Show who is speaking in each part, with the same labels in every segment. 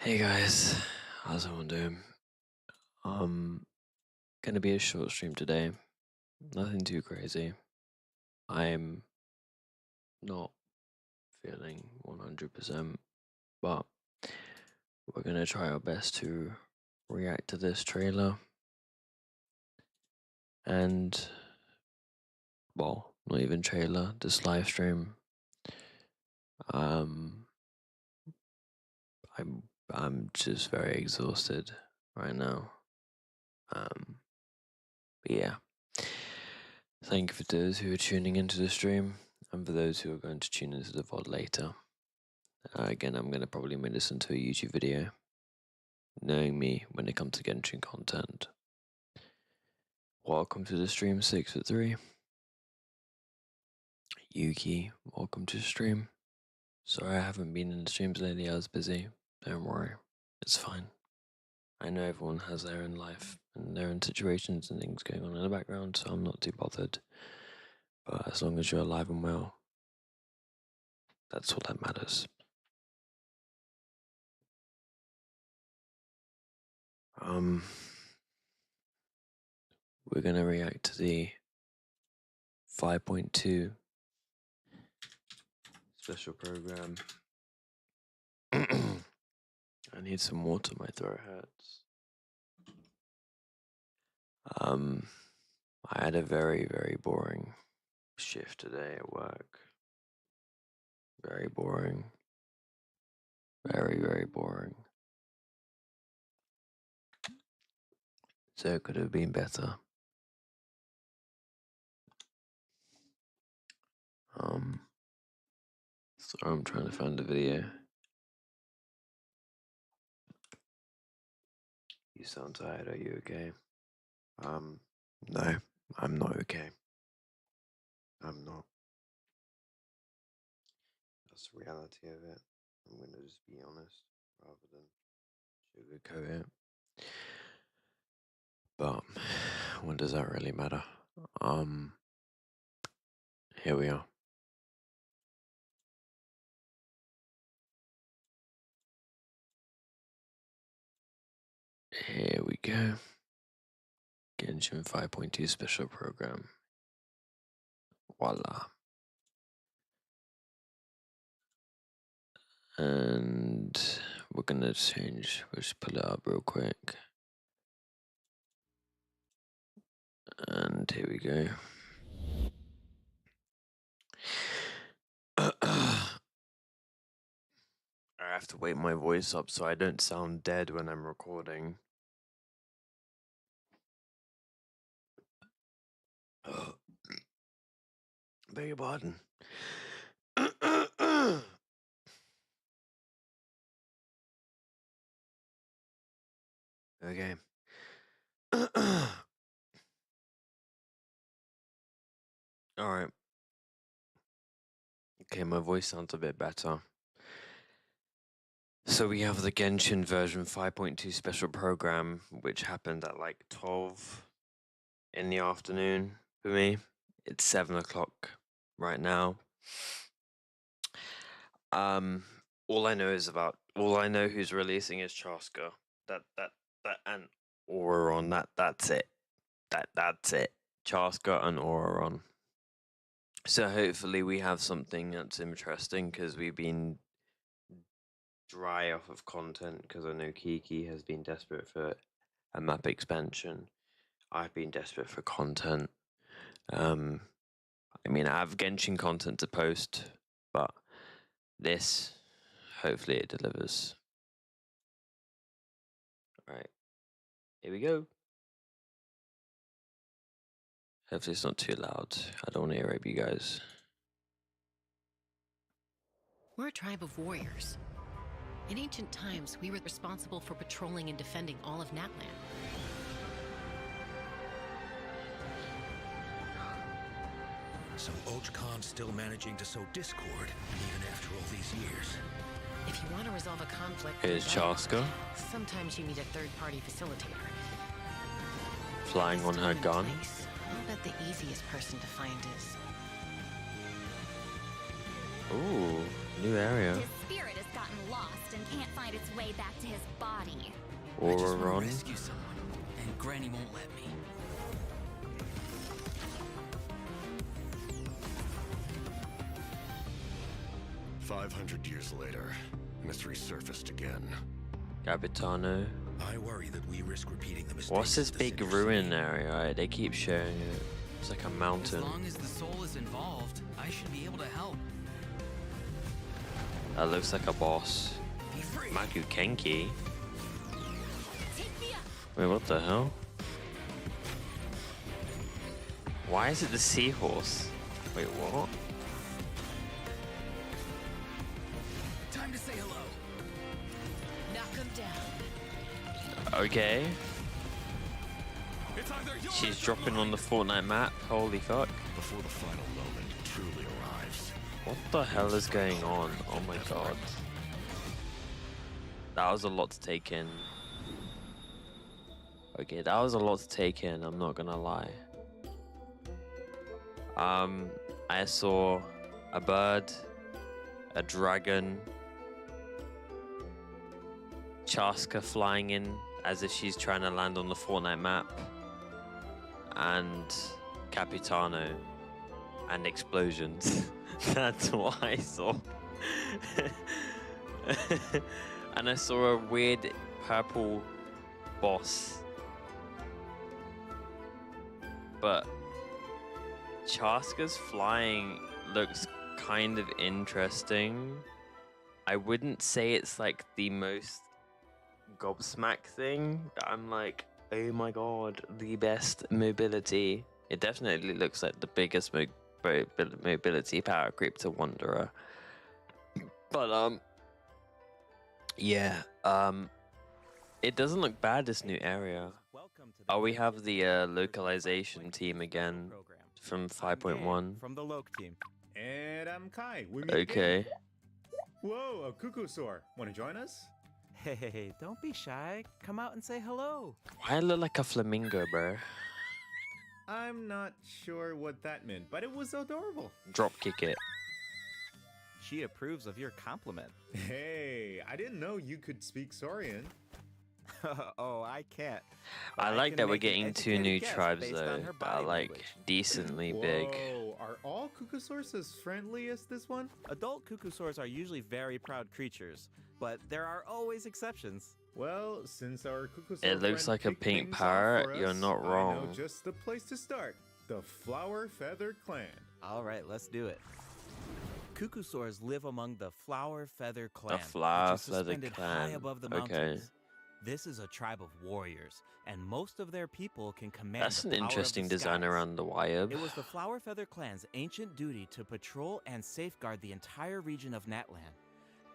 Speaker 1: Hey guys, how's everyone doing? Gonna be a short stream today. Nothing too crazy. I'm not feeling 100%, but we're gonna try our best to react to this trailer. And, well, not even trailer, this live stream. I'm just very exhausted right now. But yeah. Thank you for those who are tuning into the stream, and for those who are going to tune into the VOD later. Again, I'm going to probably make this into a YouTube video, knowing me when it comes to Genshin content. Welcome to the stream, 6 for 3. Yuki, welcome to the stream. Sorry I haven't been in the streams lately, I was busy. Don't worry, it's fine. I know everyone has their own life and their own situations and things going on in the background, so I'm not too bothered. But as long as you're alive and well, that's all that matters. We're gonna react to the 5.2 special program. I need some water, my throat hurts. I had a very, very boring shift today at work. Very boring. Very, very boring. So it could have been better. So I'm trying to find the video. You sound tired, are you okay? No, I'm not okay. I'm not. That's the reality of it. I'm gonna just be honest rather than sugarcoat it. But when does that really matter? Here we are. Here we go. Genshin 5.2 special program. Voila. And we're gonna change, we'll just pull it up real quick. And here we go. I have to wake my voice up so I don't sound dead when I'm recording. Beg your pardon. Okay. Alright. Okay, my voice sounds a bit better. So we have the Genshin version 5.2 special program, which happened at like 12 in the afternoon for me. It's 7 o'clock right now. All I know who's releasing is Chaska. That and Auroron. That's it. That's it. Chaska and Auroron. So hopefully we have something that's interesting, because we've been dry off of content, because I know Kiki has been desperate for a map expansion. I've been desperate for content. I mean, I have Genshin content to post, but this, hopefully it delivers. Alright, here we go. Hopefully it's not too loud. I don't want to ear-rape you guys.
Speaker 2: We're a tribe of warriors. In ancient times, we were responsible for patrolling and defending all of Natlan.
Speaker 3: So Khan's still managing to sow discord, even after all these years.
Speaker 2: If you want to resolve a conflict...
Speaker 1: Here's Chaska.
Speaker 2: Sometimes you need a third-party facilitator.
Speaker 1: Flying on her gun.
Speaker 2: I'll bet the easiest person to find is...
Speaker 1: Ooh, new area.
Speaker 4: His spirit has gotten lost and can't find its way back to his body.
Speaker 5: I just want to
Speaker 1: Auron.
Speaker 5: rescue someone, and Granny won't let me.
Speaker 3: $500 later, and it's resurfaced again.
Speaker 1: Capitano.
Speaker 3: I worry that we risk repeating the mistakes.
Speaker 1: What's this
Speaker 3: of the
Speaker 1: big
Speaker 3: Sinner
Speaker 1: ruin
Speaker 3: City.
Speaker 1: area? Right? They keep showing it. It's like a
Speaker 5: As
Speaker 1: mountain.
Speaker 5: long as the soul is involved, I should be able to help.
Speaker 1: That looks like a boss.
Speaker 5: Be free.
Speaker 1: Maku Kenki.
Speaker 4: Take me up.
Speaker 1: Wait, what the hell? Why is it the seahorse? Wait, what?
Speaker 5: Time to say hello.
Speaker 2: Knock him down.
Speaker 1: Okay.
Speaker 3: It's either yours
Speaker 1: She's
Speaker 3: or
Speaker 1: dropping on
Speaker 3: mine.
Speaker 1: the Fortnite map. Holy fuck.
Speaker 3: Before the final moment truly arrives.
Speaker 1: What the hell is going on? Oh my god. That was a lot to take in. Okay, that was a lot to take in, I'm not gonna lie. I saw a bird, a dragon, Chaska flying in as if she's trying to land on the Fortnite map, and Capitano, and explosions. That's what I saw. And I saw a weird purple boss. But Chaska's flying looks kind of interesting. I wouldn't say it's like the most gobsmack thing that I'm like, oh my god, the best mobility. It definitely looks like the biggest mobility power creep to Wanderer. But yeah, it doesn't look bad, this new area. Oh, we have the localization team again from 5.1.
Speaker 6: From the Loke team. And I'm Kai. We meet
Speaker 1: Okay.
Speaker 6: again. Whoa, a cuckoo soar. Want to join us?
Speaker 7: Hey, don't be shy. Come out and say hello.
Speaker 1: Why I look like a flamingo, bro?
Speaker 6: I'm not sure what that meant, but it was adorable.
Speaker 1: Drop kick it.
Speaker 7: She approves of your compliment.
Speaker 6: Hey, I didn't know you could speak Saurian.
Speaker 7: Oh, I can't.
Speaker 1: I like
Speaker 7: can
Speaker 1: that we're
Speaker 7: make an
Speaker 1: getting two
Speaker 7: educated
Speaker 1: new
Speaker 7: guess
Speaker 1: tribes
Speaker 7: based
Speaker 1: though
Speaker 7: on her
Speaker 1: that
Speaker 7: body
Speaker 1: are like
Speaker 7: language.
Speaker 1: decently big.
Speaker 6: Whoa, are all cuckoosaurs as friendly as this one?
Speaker 7: Adult cuckoosaurs are usually very proud creatures, but there are always exceptions.
Speaker 6: Well, since our cuckoosaur
Speaker 1: It looks
Speaker 6: friend
Speaker 1: like a
Speaker 6: kicked
Speaker 1: pink
Speaker 6: things off
Speaker 1: parrot,
Speaker 6: for
Speaker 1: you're
Speaker 6: us,
Speaker 1: not
Speaker 6: I know
Speaker 1: wrong.
Speaker 6: just the place to start. The Flower Feather Clan.
Speaker 7: All right, let's do it. Cuckoosaurs live among the Flower Feather Clan,
Speaker 1: Flower
Speaker 7: which is
Speaker 1: Feather
Speaker 7: suspended high
Speaker 1: Clan.
Speaker 7: above the
Speaker 1: Okay.
Speaker 7: mountains. This is a tribe of warriors, and most of their people can command
Speaker 1: That's
Speaker 7: the
Speaker 1: an
Speaker 7: power of
Speaker 1: interesting
Speaker 7: the
Speaker 1: design
Speaker 7: skies.
Speaker 1: around the wire.
Speaker 7: It was the Flower Feather Clan's ancient duty to patrol and safeguard the entire region of Natlan.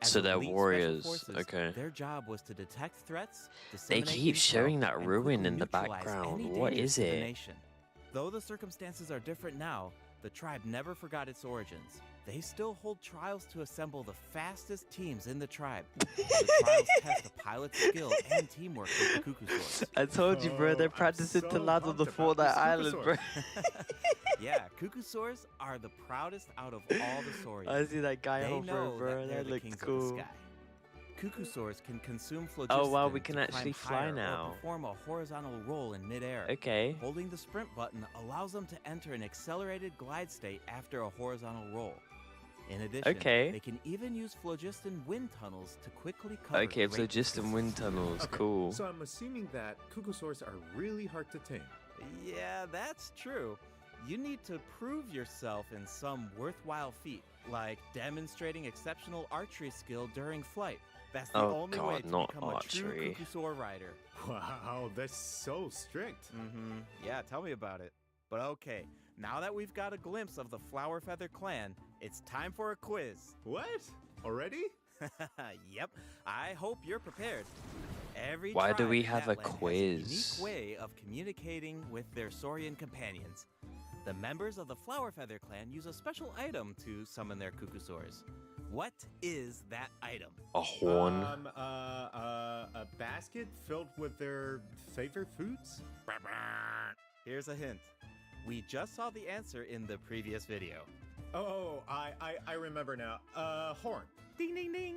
Speaker 7: As
Speaker 1: So they're
Speaker 7: elite special
Speaker 1: warriors,
Speaker 7: forces,
Speaker 1: okay.
Speaker 7: Their job was to detect threats,
Speaker 1: They
Speaker 7: disseminate
Speaker 1: keep
Speaker 7: intel,
Speaker 1: showing that
Speaker 7: and
Speaker 1: ruin
Speaker 7: quickly
Speaker 1: in the
Speaker 7: neutralize
Speaker 1: background.
Speaker 7: any
Speaker 1: What
Speaker 7: dangers
Speaker 1: is
Speaker 7: to the
Speaker 1: it?
Speaker 7: nation. Though the circumstances are different now, the tribe never forgot its origins. They still hold trials to assemble the fastest teams in the tribe. The trials test a pilot's skill and teamwork with the cuckoosaurs.
Speaker 1: I told you, bro. They're
Speaker 6: Oh, I'm
Speaker 1: practicing to
Speaker 6: so
Speaker 1: land on the
Speaker 6: pumped about
Speaker 1: Fortnite
Speaker 6: this
Speaker 1: Island, bro.
Speaker 7: Yeah, cuckoosaurs are the proudest out of all the saurians.
Speaker 1: I see that guy
Speaker 7: They
Speaker 1: over,
Speaker 7: know
Speaker 1: bro.
Speaker 7: that they're
Speaker 1: That
Speaker 7: the
Speaker 1: looks
Speaker 7: kings of the
Speaker 1: cool.
Speaker 7: sky. Cuckoosaurs can consume phlogiston
Speaker 1: Oh, wow, we can
Speaker 7: to
Speaker 1: actually
Speaker 7: climb
Speaker 1: fly
Speaker 7: higher or
Speaker 1: now.
Speaker 7: perform a horizontal roll in midair.
Speaker 1: Okay.
Speaker 7: Holding the sprint button allows them to enter an accelerated glide state after a horizontal roll. In addition,
Speaker 1: Okay.
Speaker 7: they can even use phlogiston wind tunnels to quickly cover
Speaker 1: Okay, so
Speaker 7: great
Speaker 1: just in wind tunnels.
Speaker 6: Okay,
Speaker 1: Cool.
Speaker 6: So I'm assuming that cuckoosaurs are really hard to tame.
Speaker 7: Yeah, that's true. You need to prove yourself in some worthwhile feat, like demonstrating exceptional archery skill during flight. That's the
Speaker 1: Oh,
Speaker 7: only
Speaker 1: God,
Speaker 7: way to
Speaker 1: not
Speaker 7: become a true
Speaker 1: archery.
Speaker 7: cuckoosaur rider.
Speaker 6: Wow, that's so strict.
Speaker 7: Mm-hmm. Yeah, tell me about it. But okay, now that we've got a glimpse of the Flower Feather Clan, it's time for a quiz.
Speaker 6: What? Already?
Speaker 7: Yep, I hope you're prepared. Every
Speaker 1: Why do
Speaker 7: tribe
Speaker 1: we
Speaker 7: in
Speaker 1: have a
Speaker 7: Natlan has
Speaker 1: quiz?
Speaker 7: unique way of communicating with their saurian companions. The members of the Flower Feather Clan use a special item to summon their cuckoosaurs. What is that item?
Speaker 1: A horn.
Speaker 6: A basket filled with their favorite foods?
Speaker 7: Here's a hint. We just saw the answer in the previous video.
Speaker 6: Oh, I remember now. Horn.
Speaker 7: Ding ding ding!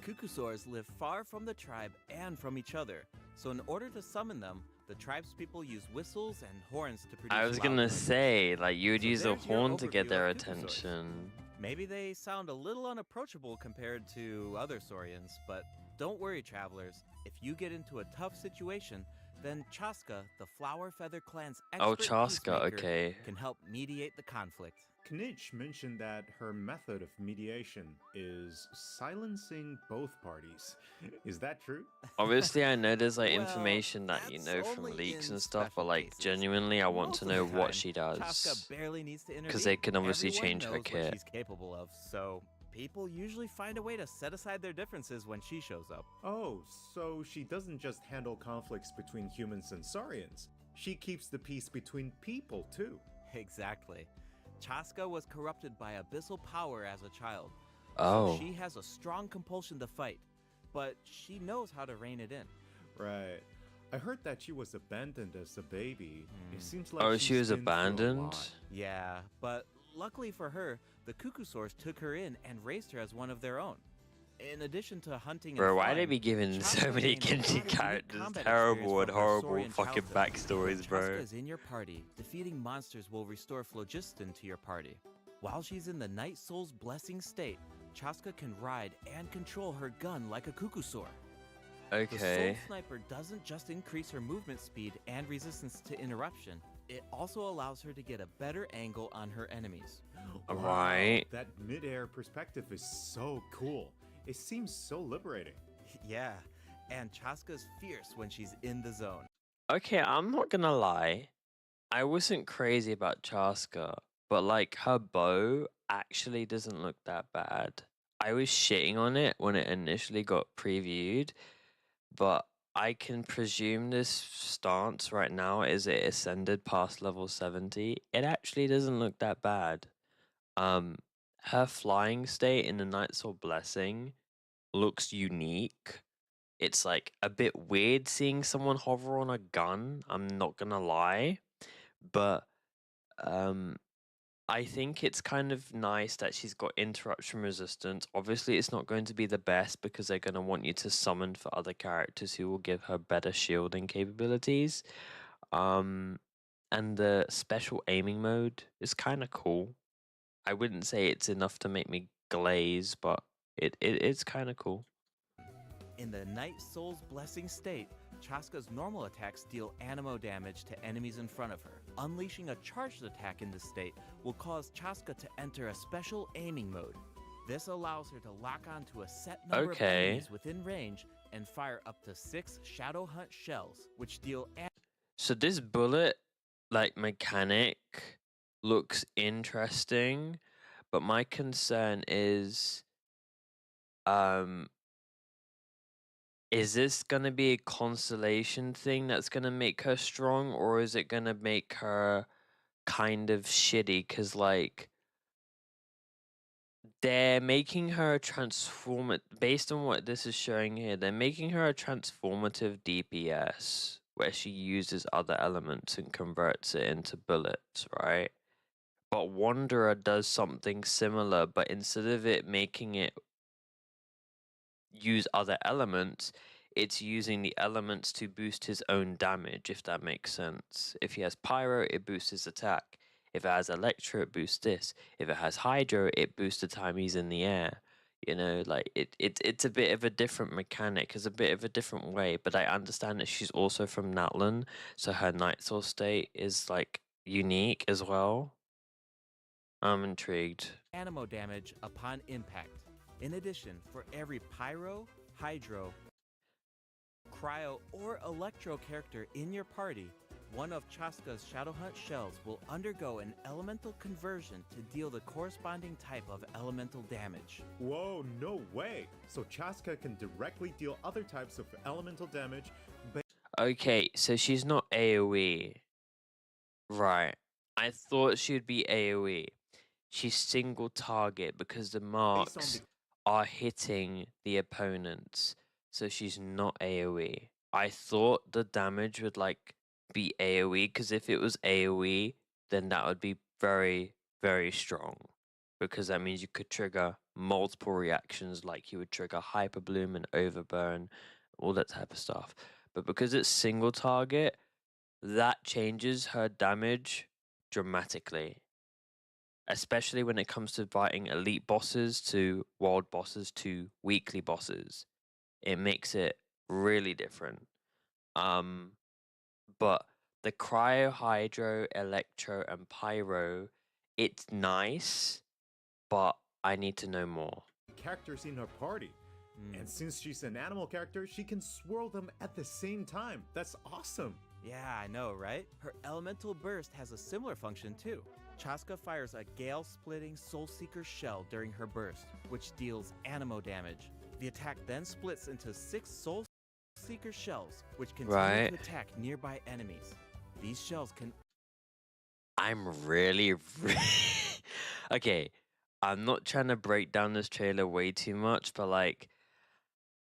Speaker 7: Cucusaurs live far from the tribe and from each other, so in order to summon them, the tribe's people use whistles and horns to produce
Speaker 1: I was
Speaker 7: loud
Speaker 1: gonna
Speaker 7: noises.
Speaker 1: say, like, you would
Speaker 7: So
Speaker 1: use a
Speaker 7: there's your
Speaker 1: horn to get
Speaker 7: overview
Speaker 1: their
Speaker 7: of Cucusaurs.
Speaker 1: attention.
Speaker 7: Maybe they sound a little unapproachable compared to other Saurians, but don't worry, travelers. If you get into a tough situation, then Chaska, the Flower Feather Clan's
Speaker 1: Oh,
Speaker 7: expert
Speaker 1: Chaska,
Speaker 7: peacemaker,
Speaker 1: okay.
Speaker 7: can help mediate the conflict.
Speaker 6: Knitch mentioned that her method of mediation is silencing both parties. Is that true?
Speaker 1: Obviously, I know there's like
Speaker 7: Well,
Speaker 1: information that you
Speaker 7: that's
Speaker 1: know from
Speaker 7: only
Speaker 1: leaks
Speaker 7: in
Speaker 1: and stuff, but
Speaker 7: special
Speaker 1: like
Speaker 7: cases.
Speaker 1: genuinely, I want
Speaker 7: Most
Speaker 1: to
Speaker 7: of the
Speaker 1: know what
Speaker 7: time,
Speaker 1: she
Speaker 7: Chaska
Speaker 1: does.
Speaker 7: barely needs to intervene.
Speaker 1: 'Cause they can obviously
Speaker 7: Everyone
Speaker 1: change her
Speaker 7: knows what
Speaker 1: kit.
Speaker 7: she's capable of, so people usually find a way to set aside their differences when she shows up.
Speaker 6: Oh, so she doesn't just handle conflicts between humans and saurians. She keeps the peace between people too.
Speaker 7: Exactly. Chaska was corrupted by abyssal power as a child.
Speaker 1: Oh.
Speaker 7: So she has a strong compulsion to fight, but she knows how to rein it in.
Speaker 6: Right. I heard that she was abandoned as a baby. It seems like
Speaker 1: Oh, she
Speaker 6: she's
Speaker 1: was
Speaker 6: been through a
Speaker 1: abandoned?
Speaker 6: lot.
Speaker 7: Yeah, but luckily for her, the Cucusaurs took her in and raised her as one of their own. In addition to hunting and
Speaker 1: Bro, why
Speaker 7: flying,
Speaker 1: they be giving so
Speaker 7: Chaska
Speaker 1: many
Speaker 7: gained a lot of
Speaker 1: Genshin
Speaker 7: unique
Speaker 1: characters
Speaker 7: combat
Speaker 1: terrible
Speaker 7: experience
Speaker 1: and
Speaker 7: from her
Speaker 1: horrible
Speaker 7: Saurian
Speaker 1: fucking
Speaker 7: childhood.
Speaker 1: backstories,
Speaker 7: When
Speaker 1: bro?
Speaker 7: Chaska is in your party, defeating monsters will restore phlogiston to your party. While she's in the Night Soul's blessing state, Chaska can ride and control her gun like a Cucusaur. The
Speaker 1: Okay.
Speaker 7: Soul Sniper doesn't just increase her movement speed and resistance to interruption, it also allows her to get a better angle on her enemies.
Speaker 6: Wow,
Speaker 1: Right.
Speaker 6: that mid-air perspective is so cool. It seems so liberating.
Speaker 7: Yeah, and Chaska's fierce when she's in the zone.
Speaker 1: Okay, I'm not gonna lie. I wasn't crazy about Chaska, but like her bow actually doesn't look that bad. I was shitting on it when it initially got previewed, but I can presume this stance right now is it ascended past level 70. It actually doesn't look that bad. Her flying state in the Night Soul Blessing looks unique. It's like a bit weird seeing someone hover on a gun, I'm not gonna lie. But I think it's kind of nice that she's got interruption resistance. Obviously, it's not going to be the best because they're going to want you to summon for other characters who will give her better shielding capabilities. And the special aiming mode is kind of cool. I wouldn't say it's enough to make me glaze, but it's kind of cool.
Speaker 7: In the Night Soul's blessing state, Chaska's normal attacks deal animo damage to enemies in front of her. Unleashing a charged attack in this state will cause Chaska to enter a special aiming mode. This allows her to lock onto a set number of
Speaker 1: Okay.
Speaker 7: enemies within range and fire up to 6 Shadow Hunt shells, which deal
Speaker 1: So this bullet like mechanic looks interesting, but my concern is this gonna be a constellation thing that's gonna make her strong, or is it gonna make her kind of shitty? Cause like they're making her based on what this is showing here, they're making her a transformative DPS where she uses other elements and converts it into bullets, right? But Wanderer does something similar, but instead of it making it use other elements, it's using the elements to boost his own damage, if that makes sense. If he has Pyro, it boosts his attack. If it has Electro, it boosts this. If it has Hydro, it boosts the time he's in the air. You know, like it's a bit of a different mechanic, it's a bit of a different way, but I understand that she's also from Natlan, so her Night Soul state is like unique as well. I'm intrigued.
Speaker 7: animo damage upon impact. In addition, for every Pyro, Hydro, Cryo, or Electro character in your party, one of Chaska's Shadow Hunt shells will undergo an elemental conversion to deal the corresponding type of elemental damage.
Speaker 6: Whoa, no way! So Chaska can directly deal other types of elemental damage.
Speaker 1: Okay, so she's not AoE. Right. I thought she'd be AoE. She's single target because the marks are hitting the opponents. So she's not AoE. I thought the damage would like be AoE, because if it was AoE, then that would be very, very strong. Because that means you could trigger multiple reactions, like he would trigger Hyper Bloom and Overburn, all that type of stuff. But because it's single target, that changes her damage dramatically. Especially when it comes to fighting elite bosses to world bosses to weekly bosses. It makes it really different. But the Cryo, Hydro, Electro, and Pyro, it's nice, but I need to know more.
Speaker 6: Characters in her party. And since she's an animal character, she can swirl them at the same time. That's awesome.
Speaker 7: Yeah, I know, right? Her elemental burst has a similar function too. Chaska fires a gale-splitting Soul Seeker shell during her burst, which deals animo damage. The attack then splits into 6 Soul Seeker shells, which continue to attack nearby enemies. These shells can...
Speaker 1: I'm really... Okay, I'm not trying to break down this trailer way too much, but like,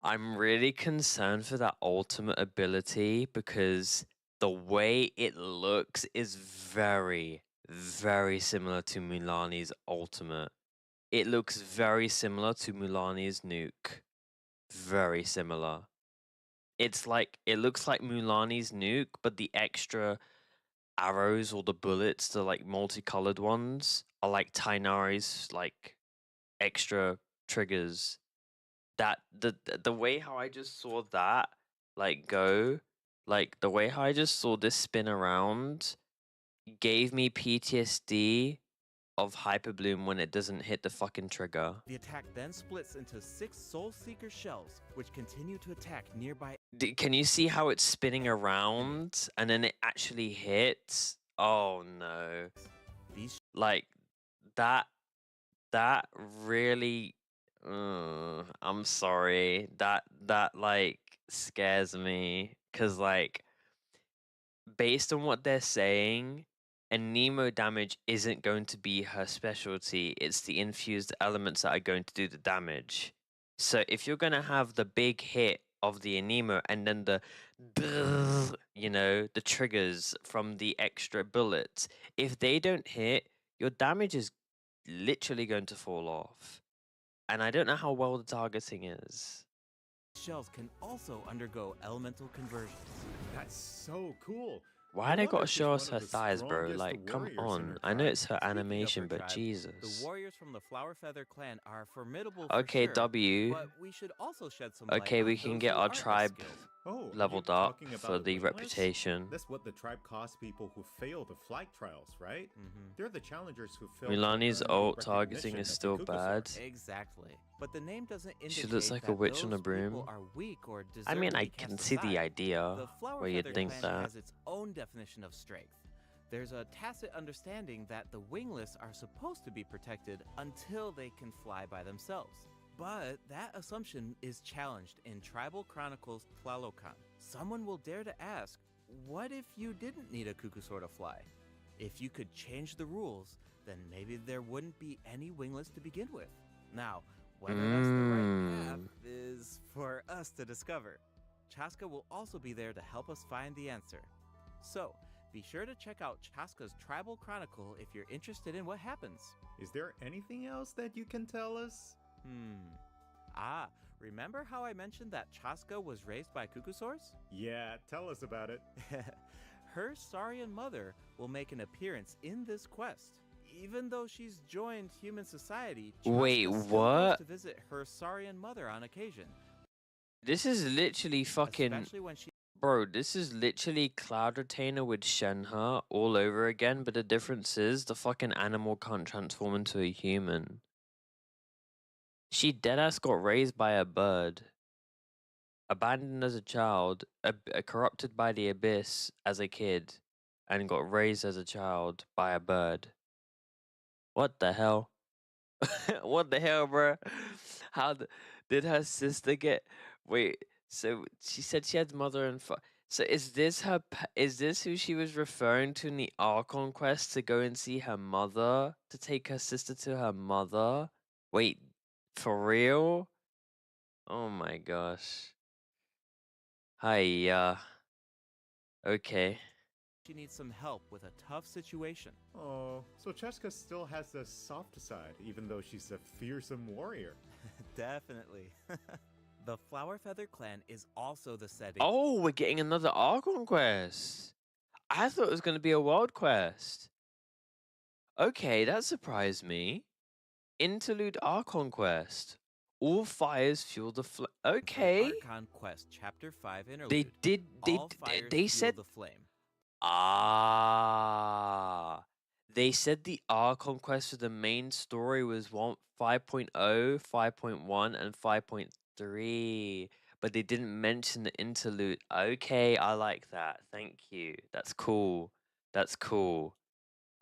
Speaker 1: I'm really concerned for that ultimate ability because the way it looks is very, very similar to Mulani's ultimate. It looks very similar to Mulani's nuke. Very similar. It's like, it looks like Mulani's nuke, but the extra arrows or the bullets, the like multicolored ones, are like Tainari's like extra triggers. That the way how I just saw that like go, like the way how I just saw this spin around gave me PTSD of Hyper Bloom when it doesn't hit the fucking trigger.
Speaker 7: The attack then splits into 6 Soul Seeker shells, which continue to attack nearby...
Speaker 1: Can you see how it's spinning around and then it actually hits? Oh no.
Speaker 7: These...
Speaker 1: Like, that really... I'm sorry. That like scares me. Cause like, based on what they're saying, and Nemo damage isn't going to be her specialty. It's the infused elements that are going to do the damage. So if you're going to have the big hit of the Anemo and then the, you know, the triggers from the extra bullets, if they don't hit, your damage is literally going to fall off. And I don't know how well the targeting is.
Speaker 7: Shells can also undergo elemental conversions.
Speaker 6: That's so cool.
Speaker 1: Why they gotta show us her thighs, bro? Like, come on. I know it's her animation, but Jesus.
Speaker 7: The warriors from the Flower Feather clan are formidable.
Speaker 1: Okay,
Speaker 7: for sure,
Speaker 1: W.
Speaker 7: But we should also shed some
Speaker 1: Okay,
Speaker 7: light
Speaker 1: we
Speaker 7: on
Speaker 1: can
Speaker 7: those
Speaker 1: get
Speaker 7: who
Speaker 1: our
Speaker 7: aren't as
Speaker 1: tribe
Speaker 7: skilled.
Speaker 6: Oh,
Speaker 1: leveled
Speaker 6: you're
Speaker 1: up
Speaker 6: talking
Speaker 1: for
Speaker 6: about
Speaker 1: the
Speaker 6: wingless?
Speaker 1: reputation.
Speaker 6: That's what the tribe costs people who fail the flight trials, right? They're the challengers who fail.
Speaker 1: Milani's ult targeting is still bad.
Speaker 7: Exactly. But the name doesn't indicate
Speaker 1: She looks like a
Speaker 7: that
Speaker 1: witch on a
Speaker 7: those
Speaker 1: broom.
Speaker 7: people are weak or
Speaker 1: I
Speaker 7: deserve
Speaker 1: mean,
Speaker 7: to
Speaker 1: I
Speaker 7: be
Speaker 1: can
Speaker 7: cast
Speaker 1: see the
Speaker 7: aside.
Speaker 1: idea
Speaker 7: The Flower
Speaker 1: where you'd
Speaker 7: Feather
Speaker 1: think
Speaker 7: clan
Speaker 1: that.
Speaker 7: has its own definition of strength. There's a tacit understanding that the wingless are supposed to be protected until they can fly by themselves. But that assumption is challenged in Tribal Chronicles Tlalocan. Someone will dare to ask, what if you didn't need a Cuckoosaur to fly? If you could change the rules, then maybe there wouldn't be any wingless to begin with. Now, whether that's the right path is for us to discover. Chaska will also be there to help us find the answer. So, be sure to check out Chaska's Tribal Chronicle if you're interested in what happens.
Speaker 6: Is there anything else that you can tell us?
Speaker 7: Remember how I mentioned that Chaska was raised by Cuckoosaurs?
Speaker 6: Yeah, tell us about it.
Speaker 7: Her Saurian mother will make an appearance in this quest. Even though she's joined human society,
Speaker 1: Wait,
Speaker 7: Chaska still goes
Speaker 1: what?
Speaker 7: to visit her Saurian mother on occasion.
Speaker 1: This is literally fucking...
Speaker 7: Especially when she...
Speaker 1: Bro, this is literally Cloud Retainer with Shenhe all over again, but the difference is the fucking animal can't transform into a human. She deadass got raised by a bird. Abandoned as a child, corrupted by the abyss as a kid, and got raised as a child by a bird. What the hell? What the hell, bro? How did her sister get... Wait, so she said she had mother and so is this her? Is this who she was referring to in the Archon quest to go and see her mother, to take her sister to her mother? Wait, for real? Oh my gosh. Hi, okay.
Speaker 7: she needs some help with a tough situation.
Speaker 6: Oh, so Cheska still has the soft side, even though she's a fearsome warrior.
Speaker 7: Definitely. The Flower Feather clan is also the setting.
Speaker 1: Oh, we're getting another Archon quest. I thought it was going to be a world quest. Okay, that surprised me. Interlude Archon quest. All fires fuel the flame. Okay.
Speaker 7: Archon Quest Chapter 5 Interlude.
Speaker 1: They did.
Speaker 7: All fires
Speaker 1: They
Speaker 7: fuel
Speaker 1: said.
Speaker 7: the flame.
Speaker 1: Ah. They said the Archon quest for the main story was 5.0, 5.1, and 5.3. But they didn't mention the interlude. Okay, I like that. Thank you. That's cool. That's cool.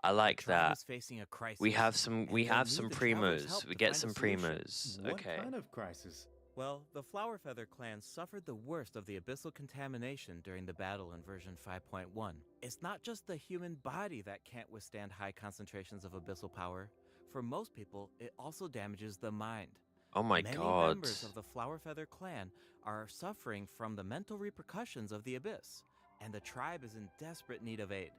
Speaker 1: I like
Speaker 7: The tribe
Speaker 1: that.
Speaker 7: is facing a crisis.
Speaker 1: We have some.
Speaker 7: and
Speaker 1: We
Speaker 7: they'll
Speaker 1: have
Speaker 7: need
Speaker 1: some
Speaker 7: the travelers'
Speaker 1: primos.
Speaker 7: help
Speaker 1: We
Speaker 7: to
Speaker 1: get
Speaker 7: find a
Speaker 1: some
Speaker 7: solution.
Speaker 1: primos.
Speaker 6: What
Speaker 1: Okay.
Speaker 6: kind of crisis?
Speaker 7: Well, the Flower Feather clan suffered the worst of the abyssal contamination during the battle in version 5.1. It's not just the human body that can't withstand high concentrations of abyssal power. For most people, it also damages the mind.
Speaker 1: Oh my
Speaker 7: Many
Speaker 1: god.
Speaker 7: members of the Flower Feather clan are suffering from the mental repercussions of the abyss, and the tribe is in desperate need of aid.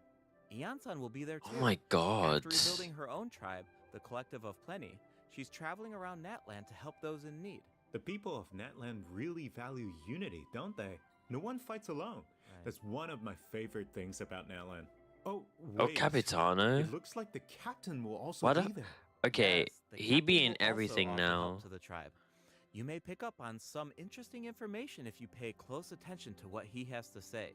Speaker 7: Iansan will be there too.
Speaker 1: Oh my god.
Speaker 7: After rebuilding her own tribe, the Collective of Plenty, she's traveling around Natland to help those in need.
Speaker 6: The people of Natland really value unity, don't they? No one fights alone.
Speaker 7: Right.
Speaker 6: That's one of my favorite things about Natland. Oh,
Speaker 1: Oh,
Speaker 6: wait.
Speaker 1: Capitano.
Speaker 6: It looks like the captain will also
Speaker 1: What
Speaker 6: be
Speaker 1: a-
Speaker 6: there.
Speaker 1: Okay,
Speaker 7: Yes, the
Speaker 1: he
Speaker 7: captain
Speaker 1: be
Speaker 7: will
Speaker 1: in
Speaker 7: also
Speaker 1: everything
Speaker 7: offer
Speaker 1: now.
Speaker 7: help to the tribe. You may pick up on some interesting information if you pay close attention to what he has to say.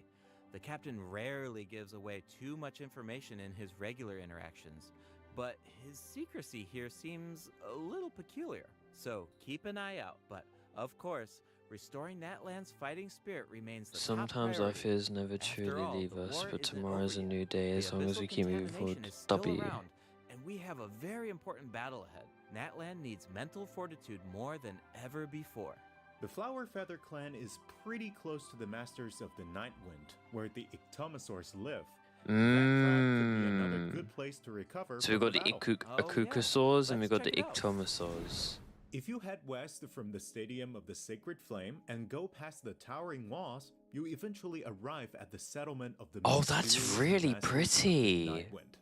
Speaker 7: The captain rarely gives away too much information in his regular interactions, but his secrecy here seems a little peculiar. So keep an eye out, but of course, restoring Natland's fighting spirit remains the top
Speaker 1: Sometimes
Speaker 7: priority.
Speaker 1: our fears never
Speaker 7: After
Speaker 1: truly
Speaker 7: all,
Speaker 1: leave
Speaker 7: the
Speaker 1: us,
Speaker 7: war
Speaker 1: but
Speaker 7: isn't
Speaker 1: tomorrow's a
Speaker 7: over
Speaker 1: new
Speaker 7: yet.
Speaker 1: day as
Speaker 7: The
Speaker 1: long as
Speaker 7: abyssal
Speaker 1: we keep moving
Speaker 7: contamination
Speaker 1: forward.
Speaker 7: is still
Speaker 1: W.
Speaker 7: around, and we have a very important battle ahead. Natland needs mental fortitude more than ever before.
Speaker 6: The Flower Feather clan is pretty close to the Masters of the Nightwind, where the Ictomosaurs live. That tribe could be another good place to recover
Speaker 1: So we
Speaker 6: from
Speaker 1: got the
Speaker 6: battle.
Speaker 1: Akukasaurs and we
Speaker 7: Let's
Speaker 1: got the
Speaker 7: check it out.
Speaker 1: Ictomosaurs.
Speaker 6: If you head west from the Stadium of the Sacred Flame and go past the towering walls, you eventually arrive at the settlement of the
Speaker 1: Oh, that's
Speaker 6: mysterious
Speaker 1: really
Speaker 6: Masters of the
Speaker 1: pretty.
Speaker 6: Nightwind.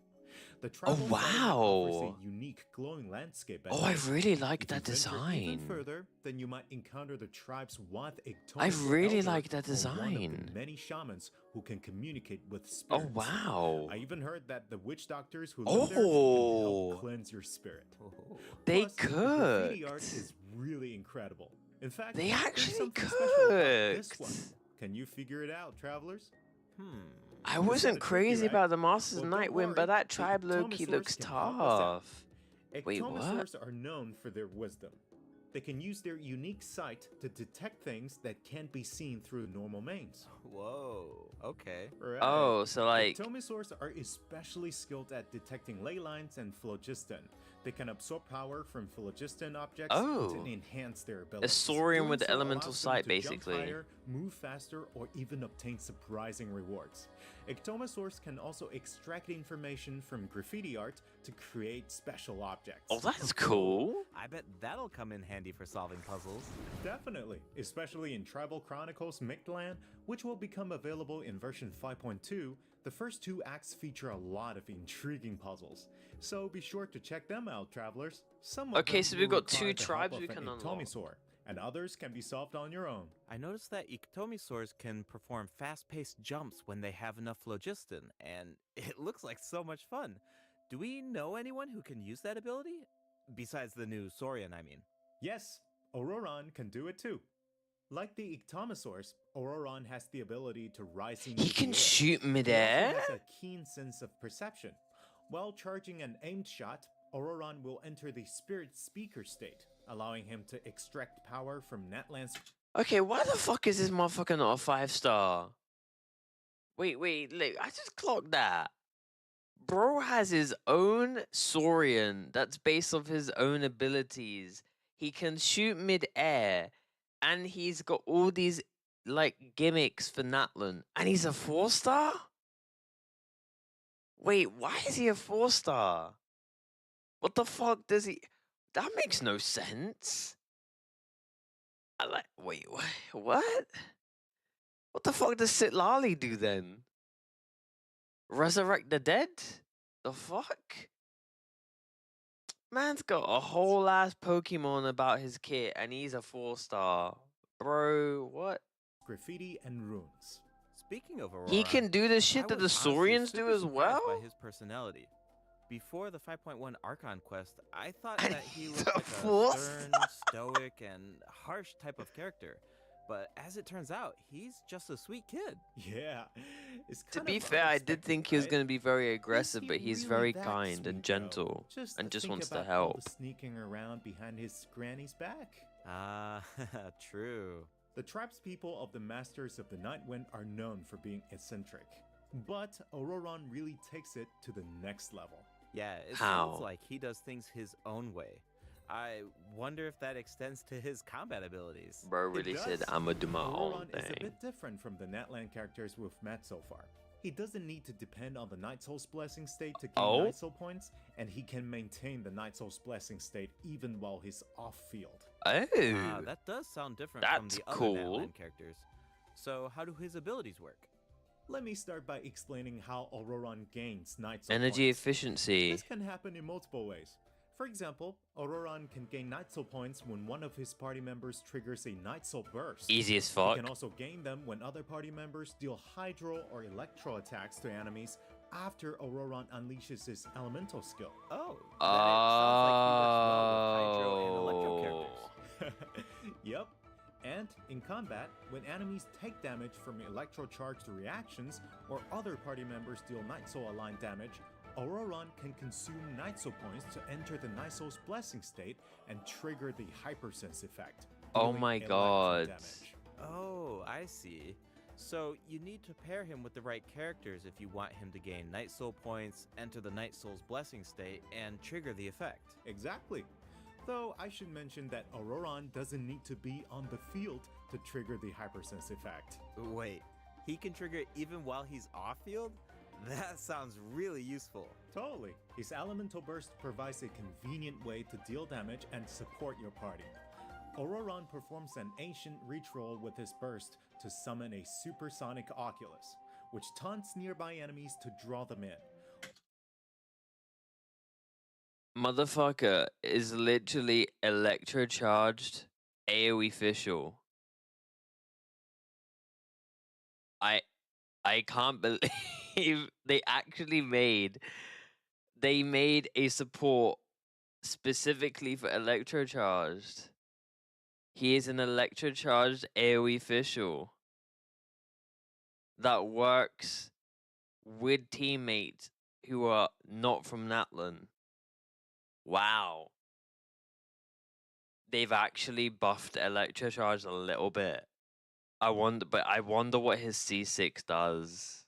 Speaker 6: The tribal settlement
Speaker 1: wow.
Speaker 6: offers a unique glowing landscape. at
Speaker 1: Oh, I
Speaker 6: night.
Speaker 1: really like
Speaker 6: If
Speaker 1: that
Speaker 6: you venture Even
Speaker 1: design.
Speaker 6: further, then you might encounter the tribe's Wild
Speaker 1: I
Speaker 6: Ictomosaur
Speaker 1: really
Speaker 6: elder,
Speaker 1: like that
Speaker 6: or one of
Speaker 1: design.
Speaker 6: the many shamans who can communicate with
Speaker 1: Oh,
Speaker 6: spirits.
Speaker 1: wow.
Speaker 6: I even heard that the witch doctors who live there can
Speaker 1: Oh.
Speaker 6: help cleanse your spirit.
Speaker 1: They
Speaker 6: Plus, the graffiti art
Speaker 1: cooked.
Speaker 6: is really incredible. In fact,
Speaker 1: They
Speaker 6: there's
Speaker 1: actually
Speaker 6: something special about this
Speaker 1: cooked.
Speaker 6: one. Can you figure it out, travelers?
Speaker 1: I
Speaker 6: It's
Speaker 1: wasn't
Speaker 6: kinda tricky,
Speaker 1: crazy
Speaker 6: right?
Speaker 1: about the Masters of
Speaker 6: Well, don't
Speaker 1: Nightwind, but
Speaker 6: worry,
Speaker 1: that
Speaker 6: the
Speaker 1: tribe Loki
Speaker 6: Ictomosaurs
Speaker 1: looks
Speaker 6: can help us out.
Speaker 1: tough. Wait, what?
Speaker 6: Ictomosaurs are known for their wisdom. They can use their unique sight to detect things that can't be seen through normal means.
Speaker 7: Whoa, okay.
Speaker 6: Right.
Speaker 1: Oh, so like,
Speaker 6: Ictomosaurs are especially skilled at detecting ley lines and phlogiston. They can absorb power from phlogiston objects
Speaker 1: Oh.
Speaker 6: to enhance their abilities.
Speaker 1: saurian with
Speaker 6: Doing
Speaker 1: the
Speaker 6: so
Speaker 1: elemental
Speaker 6: allows them
Speaker 1: sight,
Speaker 6: to jump
Speaker 1: basically.
Speaker 6: higher, move faster, or even obtain surprising rewards. Ictomosaurs can also extract information from graffiti art to create special objects.
Speaker 1: oh, that's cool.
Speaker 7: I bet that'll come in handy for solving puzzles.
Speaker 6: Definitely, especially in Tribal Chronicles Mictlan, which will become available in version 5.2. The first two acts feature a lot of intriguing puzzles, so be sure to check them out, travelers. Some of
Speaker 1: Okay,
Speaker 6: them
Speaker 1: so we've
Speaker 6: will
Speaker 1: got two
Speaker 6: require the help
Speaker 1: tribes
Speaker 6: of
Speaker 1: we
Speaker 6: an
Speaker 1: can unlock.
Speaker 6: Ictomosaur, and others can be solved on your own.
Speaker 7: I noticed that Ictomosaurs can perform fast-paced jumps when they have enough phlogiston, and it looks like so much fun. Do we know anyone who can use that ability? Besides the new Saurian, I mean.
Speaker 6: Yes, Auroron can do it too. Like the Ictomosaurs, Auroron has the ability to rise into
Speaker 1: He
Speaker 6: the
Speaker 1: can
Speaker 6: air.
Speaker 1: shoot
Speaker 6: He
Speaker 1: midair?
Speaker 6: also has a keen sense of perception. While charging an aimed shot, Auroron will enter the spirit speaker state, allowing him to extract power from Natland's.
Speaker 1: Okay, why the fuck is this motherfucker not a 5-star? Wait, look, I just clocked that. Bro has his own Saurian that's based off his own abilities. He can shoot mid-air, and he's got all these like gimmicks for Natlan, and he's a 4-star? Wait, why is he a 4-star? What the fuck does he? That makes no sense. I like. Wait, what? What the fuck does Sitlali do then? Resurrect the dead? The fuck? Man's got a whole ass Pokemon about his kit and he's a 4-star. Bro, what?
Speaker 6: graffiti, and runes.
Speaker 7: Speaking of Aurora,
Speaker 1: He can do the
Speaker 7: I
Speaker 1: shit that the
Speaker 7: was honestly
Speaker 1: Saurians do
Speaker 7: super
Speaker 1: as
Speaker 7: surprised
Speaker 1: well?
Speaker 7: by his personality. Before the 5.1 Archon quest, I thought
Speaker 1: And
Speaker 7: that he
Speaker 1: he's
Speaker 7: looked
Speaker 1: a
Speaker 7: like a
Speaker 1: fool.
Speaker 7: stern, stoic, and harsh type of character. But as it turns out, he's just a sweet kid.
Speaker 6: Yeah, it's
Speaker 1: To
Speaker 6: kind
Speaker 1: be
Speaker 6: of
Speaker 1: fair, I did
Speaker 6: unexpected,
Speaker 1: think he was
Speaker 6: right?
Speaker 1: going to be very
Speaker 6: Is
Speaker 1: aggressive,
Speaker 6: he
Speaker 1: but he's
Speaker 6: really
Speaker 1: very
Speaker 6: that
Speaker 1: kind and
Speaker 6: sweet, though?
Speaker 1: gentle and just
Speaker 6: think
Speaker 1: wants to
Speaker 6: about all
Speaker 1: help.
Speaker 6: the sneaking around behind his granny's back.
Speaker 7: Ah, true.
Speaker 6: The tribespeople of the Masters of the Nightwind are known for being eccentric, but Auroron really takes it to the next level.
Speaker 7: Yeah, it
Speaker 1: How?
Speaker 7: sounds like he does things his own way. I wonder if that extends to his combat abilities.
Speaker 1: Bro
Speaker 6: It
Speaker 1: really said,
Speaker 6: does.
Speaker 1: I'ma do my own
Speaker 6: Auroron is a
Speaker 1: thing.
Speaker 6: bit different from the Natlan characters we've met so far. He doesn't need to depend on the Night Soul's Blessing state to gain
Speaker 1: Oh?
Speaker 6: Night Soul points, and he can maintain the Night Soul's Blessing state even while he's off-field.
Speaker 1: Oh,
Speaker 7: Ah, that does sound different from
Speaker 1: That's
Speaker 7: the other
Speaker 1: cool.
Speaker 7: Natlan characters. So how do his abilities work?
Speaker 6: Let me start by explaining how Auroron gains Night Soul
Speaker 1: energy
Speaker 6: points.
Speaker 1: efficiency.
Speaker 6: This can happen in multiple ways. For example, Auroron can gain Night Soul points when one of his party members triggers a Night Soul burst.
Speaker 1: Easy as
Speaker 6: He
Speaker 1: fuck.
Speaker 6: can also gain them when other party members deal Hydro or Electro attacks to enemies after Auroron unleashes his Elemental skill.
Speaker 7: Oh, then it sounds like he works well with Hydro and Electro
Speaker 1: Oh.
Speaker 7: characters.
Speaker 6: Yep. And in combat, when enemies take damage from electro-charged reactions or other party members deal Night Soul aligned damage, Auroron can consume Night Soul points to enter the Night Soul's Blessing state and trigger the Hypersense effect.
Speaker 1: Oh
Speaker 6: dealing
Speaker 1: my
Speaker 6: electro
Speaker 1: god.
Speaker 6: damage.
Speaker 7: Oh, I see. So you need to pair him with the right characters if you want him to gain Night Soul points, enter the Night Soul's Blessing state, and trigger the effect.
Speaker 6: Exactly. Though I should mention that Auroron doesn't need to be on the field to trigger the Hypersense effect.
Speaker 7: Wait, he can trigger it even while he's off-field? That sounds really useful.
Speaker 6: Totally. His Elemental Burst provides a convenient way to deal damage and support your party. Auroron performs an ancient reach roll with his burst to summon a supersonic Oculus, which taunts nearby enemies to draw them in.
Speaker 1: Motherfucker is literally electrocharged AoE official. I can't believe they actually made a support specifically for electrocharged. He is an electrocharged AoE official that works with teammates who are not from Natlan. Wow. They've actually buffed electrocharge a little bit. I wonder what his C6 does.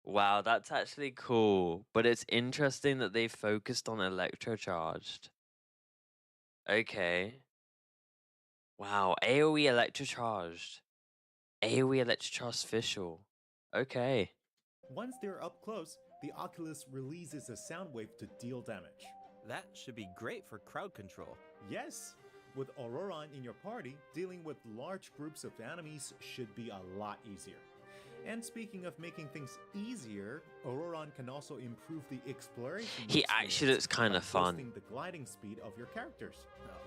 Speaker 1: Wow, that's actually cool. But it's interesting that they focused on electrocharged. Okay. Wow, AoE electrocharged. AoE electrocharged official. Okay.
Speaker 6: Once they're up close, the Oculus releases a sound wave to deal damage.
Speaker 7: That should be great for crowd control.
Speaker 6: Yes, with Auroron in your party, dealing with large groups of enemies should be a lot easier. And speaking of making things easier, Auroron can also improve the exploration.
Speaker 1: He
Speaker 6: experience
Speaker 1: actually looks kind
Speaker 6: by
Speaker 1: of fun.
Speaker 6: boosting the gliding speed of your characters.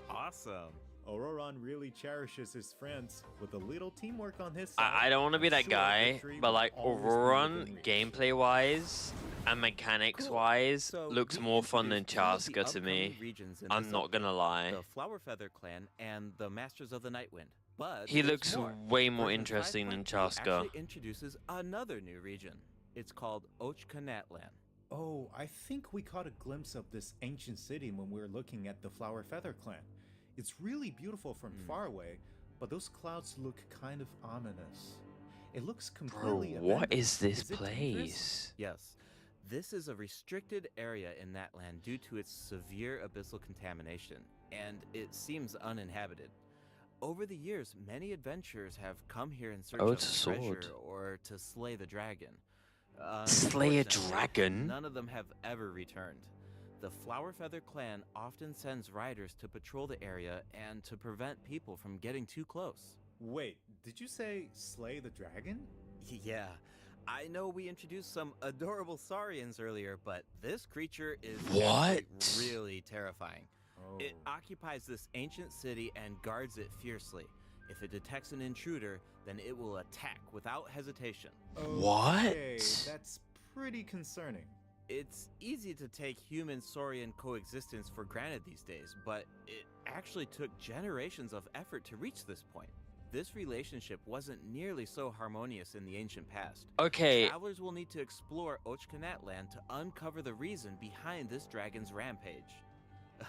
Speaker 7: Awesome.
Speaker 6: Auroron really cherishes his friends with a little teamwork on his side.
Speaker 1: I don't want to
Speaker 6: I'm
Speaker 1: be that
Speaker 6: sure
Speaker 1: guy,
Speaker 6: victory
Speaker 1: but
Speaker 6: will
Speaker 1: like
Speaker 6: always be
Speaker 1: Auroron,
Speaker 6: within reach.
Speaker 1: gameplay wise and mechanics
Speaker 7: Cool.
Speaker 1: wise,
Speaker 7: So
Speaker 1: looks
Speaker 7: we
Speaker 1: more fun than
Speaker 7: introduced two of the
Speaker 1: Chaska to me.
Speaker 7: upcoming regions in
Speaker 1: I'm
Speaker 7: this
Speaker 1: not
Speaker 7: update,
Speaker 1: gonna lie.
Speaker 7: The Flower Feather Clan and the Masters of the Nightwind. But
Speaker 1: He
Speaker 7: there's
Speaker 1: looks
Speaker 7: more.
Speaker 1: way more
Speaker 7: Version
Speaker 1: interesting than
Speaker 7: 5.2
Speaker 1: Chaska.
Speaker 7: actually introduces another new region. It's called Ochkanatlan.
Speaker 6: Oh, I think we caught a glimpse of this ancient city when we were looking at the Flower Feather Clan. It's really beautiful from far away, but those clouds look kind of ominous. It looks
Speaker 1: Bro,
Speaker 6: completely
Speaker 1: what
Speaker 6: abandoned.
Speaker 1: is this
Speaker 6: it dangerous?
Speaker 1: place?
Speaker 7: Yes, this is a restricted area in that land due to its severe abyssal contamination, and it seems uninhabited. Over the years, many adventurers have come here in search
Speaker 1: Oh,
Speaker 7: of
Speaker 1: it's a sword.
Speaker 7: treasure or to slay the dragon.
Speaker 1: Slay a
Speaker 7: Unfortunately,
Speaker 1: dragon?
Speaker 7: None of them have ever returned. The Flower Feather Clan often sends riders to patrol the area and to prevent people from getting too close.
Speaker 6: Wait, did you say slay the dragon?
Speaker 7: Yeah, I know we introduced some adorable saurians earlier, but this creature is
Speaker 1: What?
Speaker 7: actually really terrifying.
Speaker 6: Oh.
Speaker 7: It occupies this ancient city and guards it fiercely. If it detects an intruder, then it will attack without hesitation.
Speaker 1: What?
Speaker 6: Okay, that's pretty concerning.
Speaker 7: It's easy to take human-saurian coexistence for granted these days, but it actually took generations of effort to reach this point. This relationship wasn't nearly so harmonious in the ancient past.
Speaker 1: Okay.
Speaker 7: Travelers will need to explore Ochkanat land to uncover the reason behind this dragon's rampage.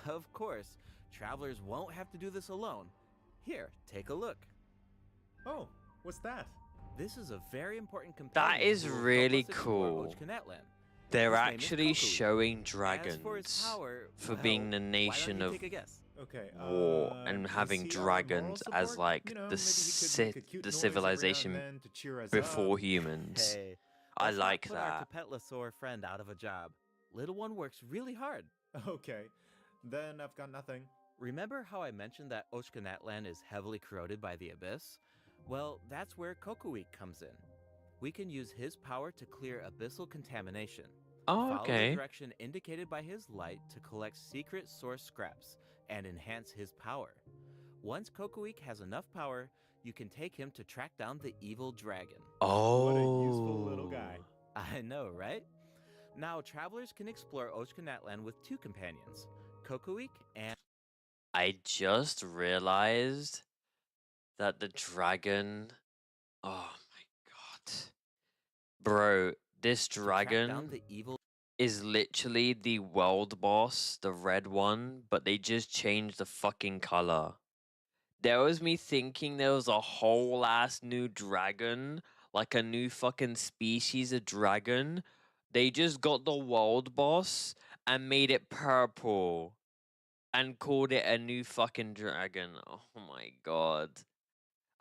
Speaker 7: Of course, travelers won't have to do this alone. Here, take a look.
Speaker 6: Oh, what's that?
Speaker 7: This is a very important companion.
Speaker 1: That is
Speaker 7: who will help
Speaker 1: really
Speaker 7: us explore
Speaker 1: cool.
Speaker 7: Ochkanat land.
Speaker 1: They're
Speaker 7: His name is
Speaker 1: actually
Speaker 7: Kokowi.
Speaker 1: showing
Speaker 7: As
Speaker 1: dragons
Speaker 7: for his power,
Speaker 1: for
Speaker 7: well,
Speaker 1: being the
Speaker 7: why don't
Speaker 1: nation
Speaker 7: you
Speaker 1: of
Speaker 7: take a guess?
Speaker 6: Okay,
Speaker 1: war and
Speaker 6: is
Speaker 1: having
Speaker 6: he our
Speaker 1: dragons
Speaker 6: moral
Speaker 1: as
Speaker 6: support?
Speaker 1: like
Speaker 6: You know,
Speaker 1: the
Speaker 6: maybe he could make a cute
Speaker 1: the
Speaker 6: noise every now and
Speaker 1: civilization
Speaker 6: then to cheer us
Speaker 1: before
Speaker 6: up.
Speaker 1: humans.
Speaker 7: Hey,
Speaker 1: I
Speaker 7: let's not
Speaker 1: like
Speaker 7: put our
Speaker 1: that.
Speaker 7: Capetlasaur friend out of a job. Little one works really hard.
Speaker 6: Okay, then I've got nothing.
Speaker 7: Remember how I mentioned that Ochkanat land is heavily corroded by the abyss? Well, that's where Kokowi comes in. We can use his power to clear abyssal contamination.
Speaker 1: Oh,
Speaker 7: Follow the
Speaker 1: okay.
Speaker 7: direction indicated by his light to collect secret source scraps and enhance his power. Once Kokoweek has enough power, you can take him to track down the evil dragon.
Speaker 1: Oh.
Speaker 6: What a useful little guy.
Speaker 7: I know, right? Now, travelers can explore Ochkanat land with two companions, Kokoweek and...
Speaker 1: I just realized that the dragon. Oh my god. Bro, this
Speaker 7: to track down
Speaker 1: dragon
Speaker 7: the evil...
Speaker 1: is literally the world boss, the red one, but they just changed the fucking color. There was me thinking there was a whole ass new dragon, like a new fucking species of dragon. They just got the world boss and made it purple and called it a new fucking dragon. Oh my god.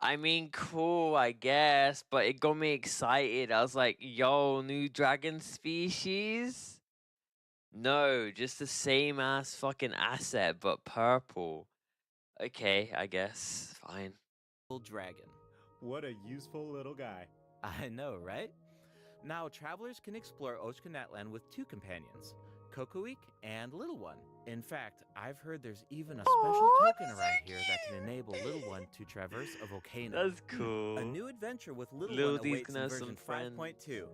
Speaker 1: I mean, cool, I guess, but it got me excited. I was like, yo, new dragon species? No, just the same ass fucking asset, but purple. Okay, I guess. Fine.
Speaker 7: dragon.
Speaker 6: What a useful little guy.
Speaker 7: I know, right? Now, travelers can explore Ochkanat land with two companions, Kokoweek and Little One. In fact, I've heard there's even a special
Speaker 1: Aw,
Speaker 7: token
Speaker 1: that's
Speaker 7: around
Speaker 1: so
Speaker 7: here that can enable Little One to traverse a volcano.
Speaker 1: That's cool.
Speaker 7: A new adventure with Little
Speaker 1: Lil
Speaker 7: One
Speaker 1: D's
Speaker 7: awaits
Speaker 1: gonna
Speaker 7: in
Speaker 1: have
Speaker 7: version
Speaker 1: some friends.
Speaker 7: 5.2.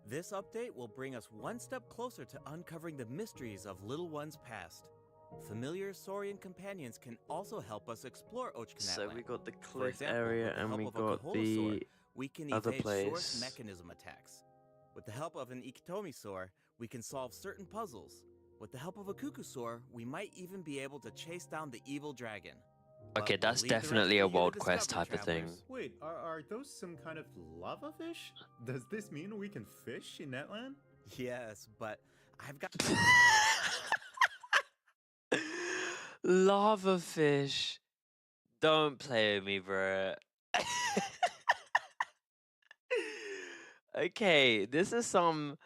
Speaker 7: This update will bring us one step closer to uncovering the mysteries of Little One's past. Familiar Saurian companions can also help us explore Ochkanat
Speaker 1: So
Speaker 7: land.
Speaker 1: we got the
Speaker 7: For
Speaker 1: cliff
Speaker 7: example,
Speaker 1: area
Speaker 7: with the
Speaker 1: and
Speaker 7: help
Speaker 1: we
Speaker 7: of a
Speaker 1: got
Speaker 7: Kaholosaur,
Speaker 1: the
Speaker 7: we can
Speaker 1: other
Speaker 7: evade source
Speaker 1: place.
Speaker 7: mechanism attacks. With the help of an Ikitomisaur, we can solve certain puzzles. With the help of a Kukusaur, we might even be able to chase down the evil dragon. But
Speaker 1: Okay,
Speaker 7: we'll
Speaker 1: that's
Speaker 7: leave the rest
Speaker 1: definitely
Speaker 7: for
Speaker 1: a
Speaker 7: you to
Speaker 1: World Quest
Speaker 7: discover,
Speaker 1: type of thing.
Speaker 7: travelers.
Speaker 6: Wait, are those some kind of lava fish? Does this mean we can fish in Netland?
Speaker 7: Yes, but I've got...
Speaker 1: Lava fish. Don't play with me, bro. Okay, this is some.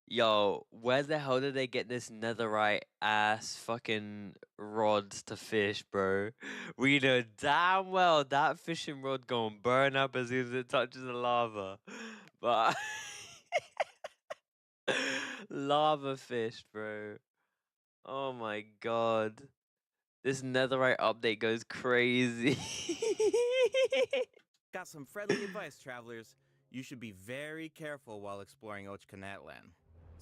Speaker 1: Yo, where the hell did they get this netherite ass fucking rods to fish, bro? We know damn well that fishing rod gonna burn up as soon as it touches the lava. But lava fish, bro. Oh my god. This netherite update goes crazy.
Speaker 7: Got some friendly advice, travelers. You should be very careful while exploring Ochkanat land.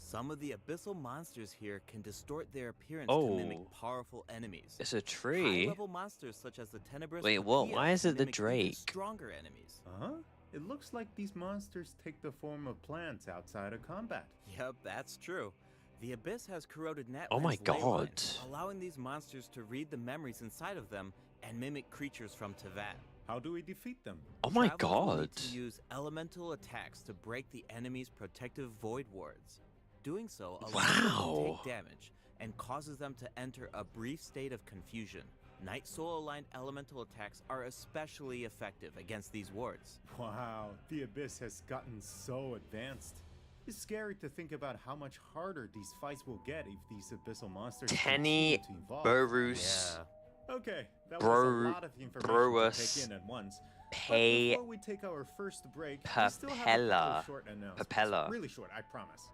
Speaker 7: Some of the abyssal monsters here can distort their appearance to mimic
Speaker 1: Oh.
Speaker 7: powerful enemies.
Speaker 1: It's a tree.
Speaker 7: High-level monsters such as the Tenebrous
Speaker 1: Wait, what?
Speaker 7: Papilla
Speaker 1: Why is it the
Speaker 7: mimic even
Speaker 1: Drake?
Speaker 7: stronger enemies.
Speaker 6: Huh? It looks like these monsters take the form of plants outside of combat.
Speaker 7: Yep, that's true. The abyss has corroded Natlan's
Speaker 1: Oh my
Speaker 7: ley
Speaker 1: god.
Speaker 7: lines, allowing these monsters to read the memories inside of them and mimic creatures from Tevat.
Speaker 6: How do we defeat them?
Speaker 1: Oh my
Speaker 7: Travelers will
Speaker 1: god.
Speaker 7: need to use elemental attacks to break the enemy's protective void wards. Doing so allows them to
Speaker 1: Wow.
Speaker 7: take damage and causes them to enter a brief state of confusion. Night Soul aligned elemental attacks are especially effective against these wards.
Speaker 6: Wow, the Abyss has gotten so advanced. It's scary to think about how much harder these fights will get if these abyssal monsters
Speaker 1: Tenny
Speaker 6: continue to evolve.
Speaker 1: Borus.
Speaker 6: Okay, that
Speaker 1: Bro-
Speaker 6: was a lot of information to
Speaker 1: Brous.
Speaker 6: take in at once. But before we take our first break, we still have a couple
Speaker 1: Propeller.
Speaker 6: short announcements.
Speaker 1: Propeller.
Speaker 6: Really short, I promise.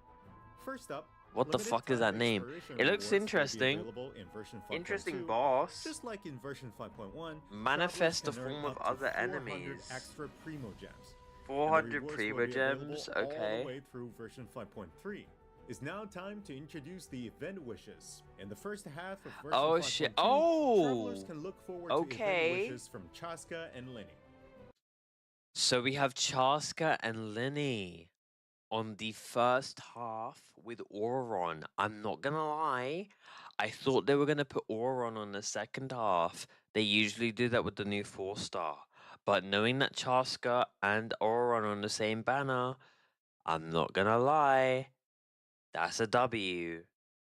Speaker 6: First up,
Speaker 1: What the
Speaker 6: limited
Speaker 1: fuck is
Speaker 6: time
Speaker 1: that name?
Speaker 6: exploration
Speaker 1: It looks
Speaker 6: rewards will be
Speaker 1: interesting.
Speaker 6: available in version 5.2,
Speaker 1: Interesting boss.
Speaker 6: Just like in version 5.1,
Speaker 1: Manifest the
Speaker 6: travelers can
Speaker 1: form
Speaker 6: earn
Speaker 1: of
Speaker 6: up to
Speaker 1: other
Speaker 6: 400
Speaker 1: enemies.
Speaker 6: extra primo gems.
Speaker 1: 400 primo gems?
Speaker 6: All the
Speaker 1: Okay.
Speaker 6: way through version 5.3. It's now time to introduce the event wishes. In the first half of version 5.2,
Speaker 1: shit.
Speaker 6: travelers can look forward to
Speaker 1: Okay.
Speaker 6: event wishes from Chaska and Lenny.
Speaker 1: So we have Chaska and Linny on the first half with Auron. I'm not gonna lie, I thought they were gonna put Auron on the second half. They usually do that with the new 4-star. But knowing that Chaska and Auron are on the same banner, I'm not gonna lie, that's a W.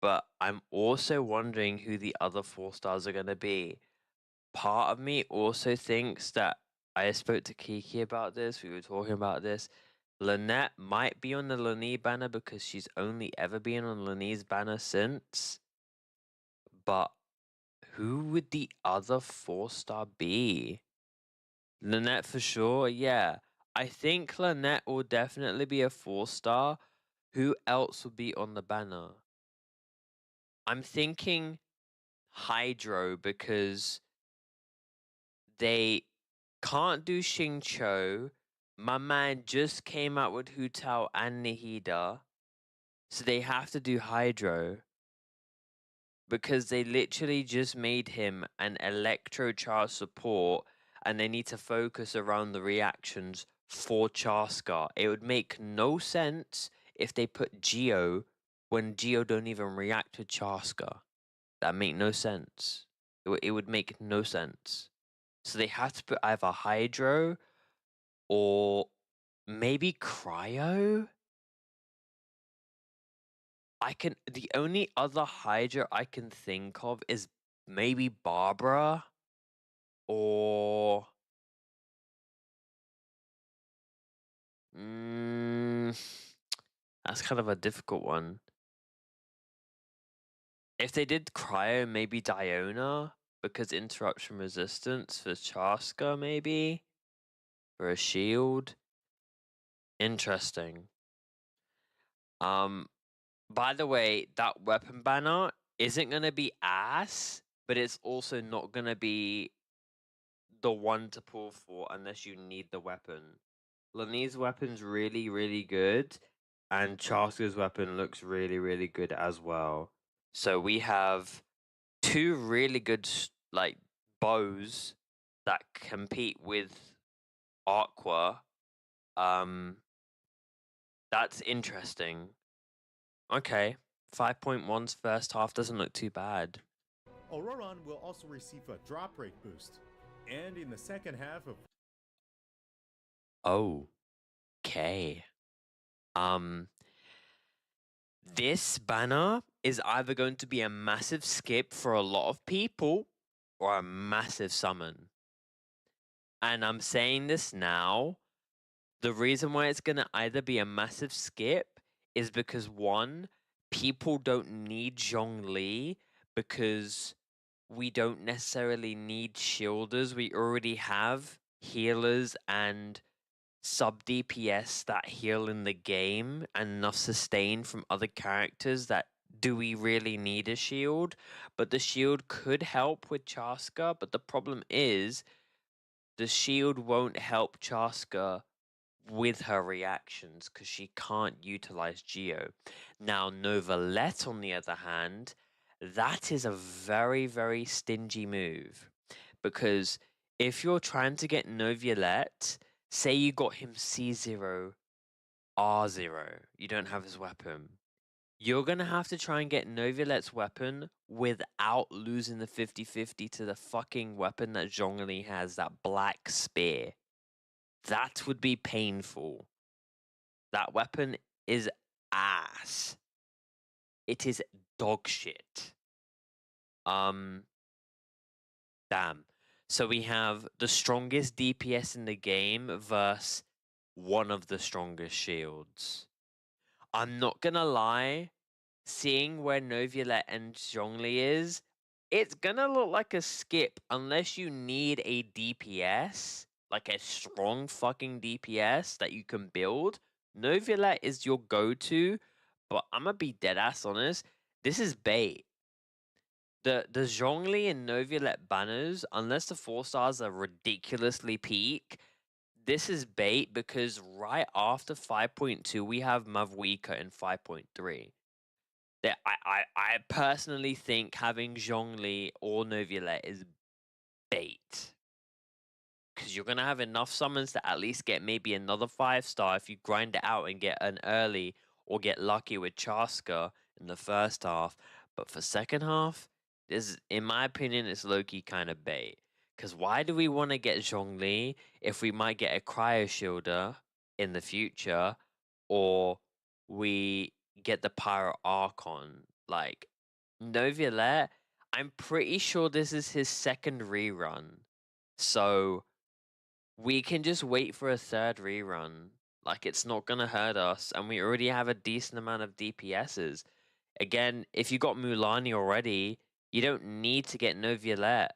Speaker 1: But I'm also wondering who the other 4-stars are gonna be. Part of me also thinks that I spoke to Kiki about this. We were talking about this. Lynette might be on the Lenny banner because she's only ever been on Lenny's banner since. But who would the other 4-star be? Lynette for sure, yeah. I think Lynette will definitely be a 4-star. Who else would be on the banner? I'm thinking Hydro because they can't do Xingqiu. My man just came out with Hu Tao and Nihida. So they have to do Hydro. Because they literally just made him an Electro Char support and they need to focus around the reactions for Charscar. It would make no sense if they put Geo when Geo don't even react to Charscar. That make no sense. It would make no sense. So they have to put either Hydro or maybe Cryo? The only other Hydra I can think of is maybe Barbara or that's kind of a difficult one. If they did Cryo, maybe Diona because interruption resistance for Chaska maybe for a shield. Interesting. By the way, that weapon banner isn't gonna be ass, but it's also not gonna be the one to pull for unless you need the weapon. Lenny's weapon's really, really good, and Chaska's weapon looks really, really good as well. So we have two really good like bows that compete with Aqua. That's interesting. Okay, 5.1's first half doesn't look too bad.
Speaker 6: Auroron will also receive a drop rate boost. And in the second half of
Speaker 1: Okay. This banner is either going to be a massive skip for a lot of people or a massive summon. And I'm saying this now. The reason why it's going to either be a massive skip is because one, people don't need Zhongli because we don't necessarily need shielders. We already have healers and sub DPS that heal in the game and enough sustain from other characters that do we really need a shield? But the shield could help with Chaska, but the problem is the shield won't help Chaska with her reactions because she can't utilize Geo. Now, Novalette, on the other hand, that is a very, very stingy move because if you're trying to get Novalette, say you got him C0, R0, you don't have his weapon. You're going to have to try and get Novalette's weapon without losing the 50-50 to the fucking weapon that Zhongli has, that black spear. That would be painful. That weapon is ass. It is dog shit. Damn. So we have the strongest DPS in the game versus one of the strongest shields. I'm not gonna lie, seeing where Novalette and Zhongli is, it's gonna look like a skip unless you need a DPS. like a strong fucking DPS that you can build, Novilet is your go-to. But I'm gonna be dead ass honest. This is bait. The Zhongli and Novilet banners, unless the 4 stars are ridiculously peak, this is bait because right after 5.2 we have Mavuika in 5.3. That I personally think having Zhongli or Novilet is bait. Because you're gonna have enough summons to at least get maybe another 5-star if you grind it out and get an early or get lucky with Chaska in the first half. But for second half, this, in my opinion, is low-key kind of bait. Because why do we want to get Zhongli if we might get a Cryo Shielder in the future, or we get the Pyro Archon? Like, Novilet, I'm pretty sure this is his second rerun. So we can just wait for a third rerun. Like, it's not gonna hurt us, and we already have a decent amount of DPSs. Again, if you got Mulani already, you don't need to get Novilet.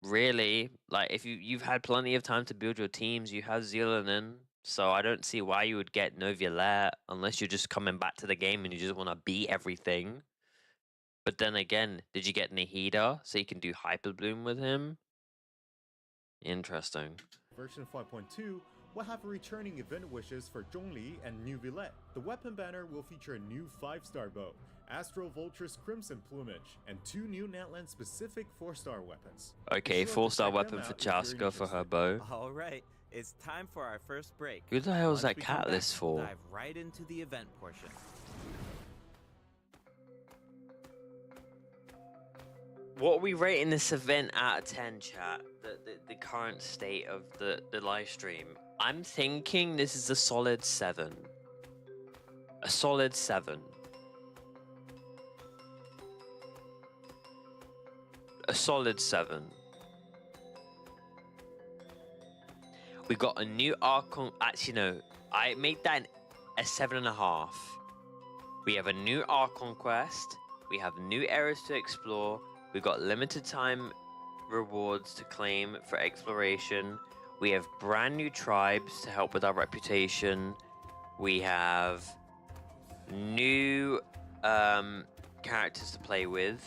Speaker 1: Really, like if you've had plenty of time to build your teams, you have Zielanen, so I don't see why you would get Novilet unless you're just coming back to the game and you just want to beat everything. But then again, did you get Nahida so you can do Hyper Bloom with him? Interesting.
Speaker 6: Version 5.2 will have returning event wishes for Zhongli and Novilet. The weapon banner will feature a new 5-star bow, Astral Vulture's Crimson Plumage, and 2 new Netland specific 4-star weapons.
Speaker 1: Okay,
Speaker 6: Be sure to
Speaker 1: 4-star
Speaker 6: check
Speaker 1: weapon
Speaker 6: them
Speaker 1: for
Speaker 6: out if you're
Speaker 1: Chaska for her
Speaker 6: interested.
Speaker 1: bow.
Speaker 7: All right, it's time for our first break.
Speaker 1: Who the hell is
Speaker 7: Once
Speaker 1: that
Speaker 7: we come back,
Speaker 1: catalyst
Speaker 7: we'll
Speaker 1: for?
Speaker 7: dive right into the event portion.
Speaker 1: What are we rating this event out of 10, chat? The current state of the live stream. I'm thinking this is a solid 7. A solid 7. A solid 7. We got a new Archon. Actually, no. I made that a 7.5. We have a new Archon quest. We have new areas to explore. We've got limited time rewards to claim for exploration. We have brand new tribes to help with our reputation. We have new characters to play with.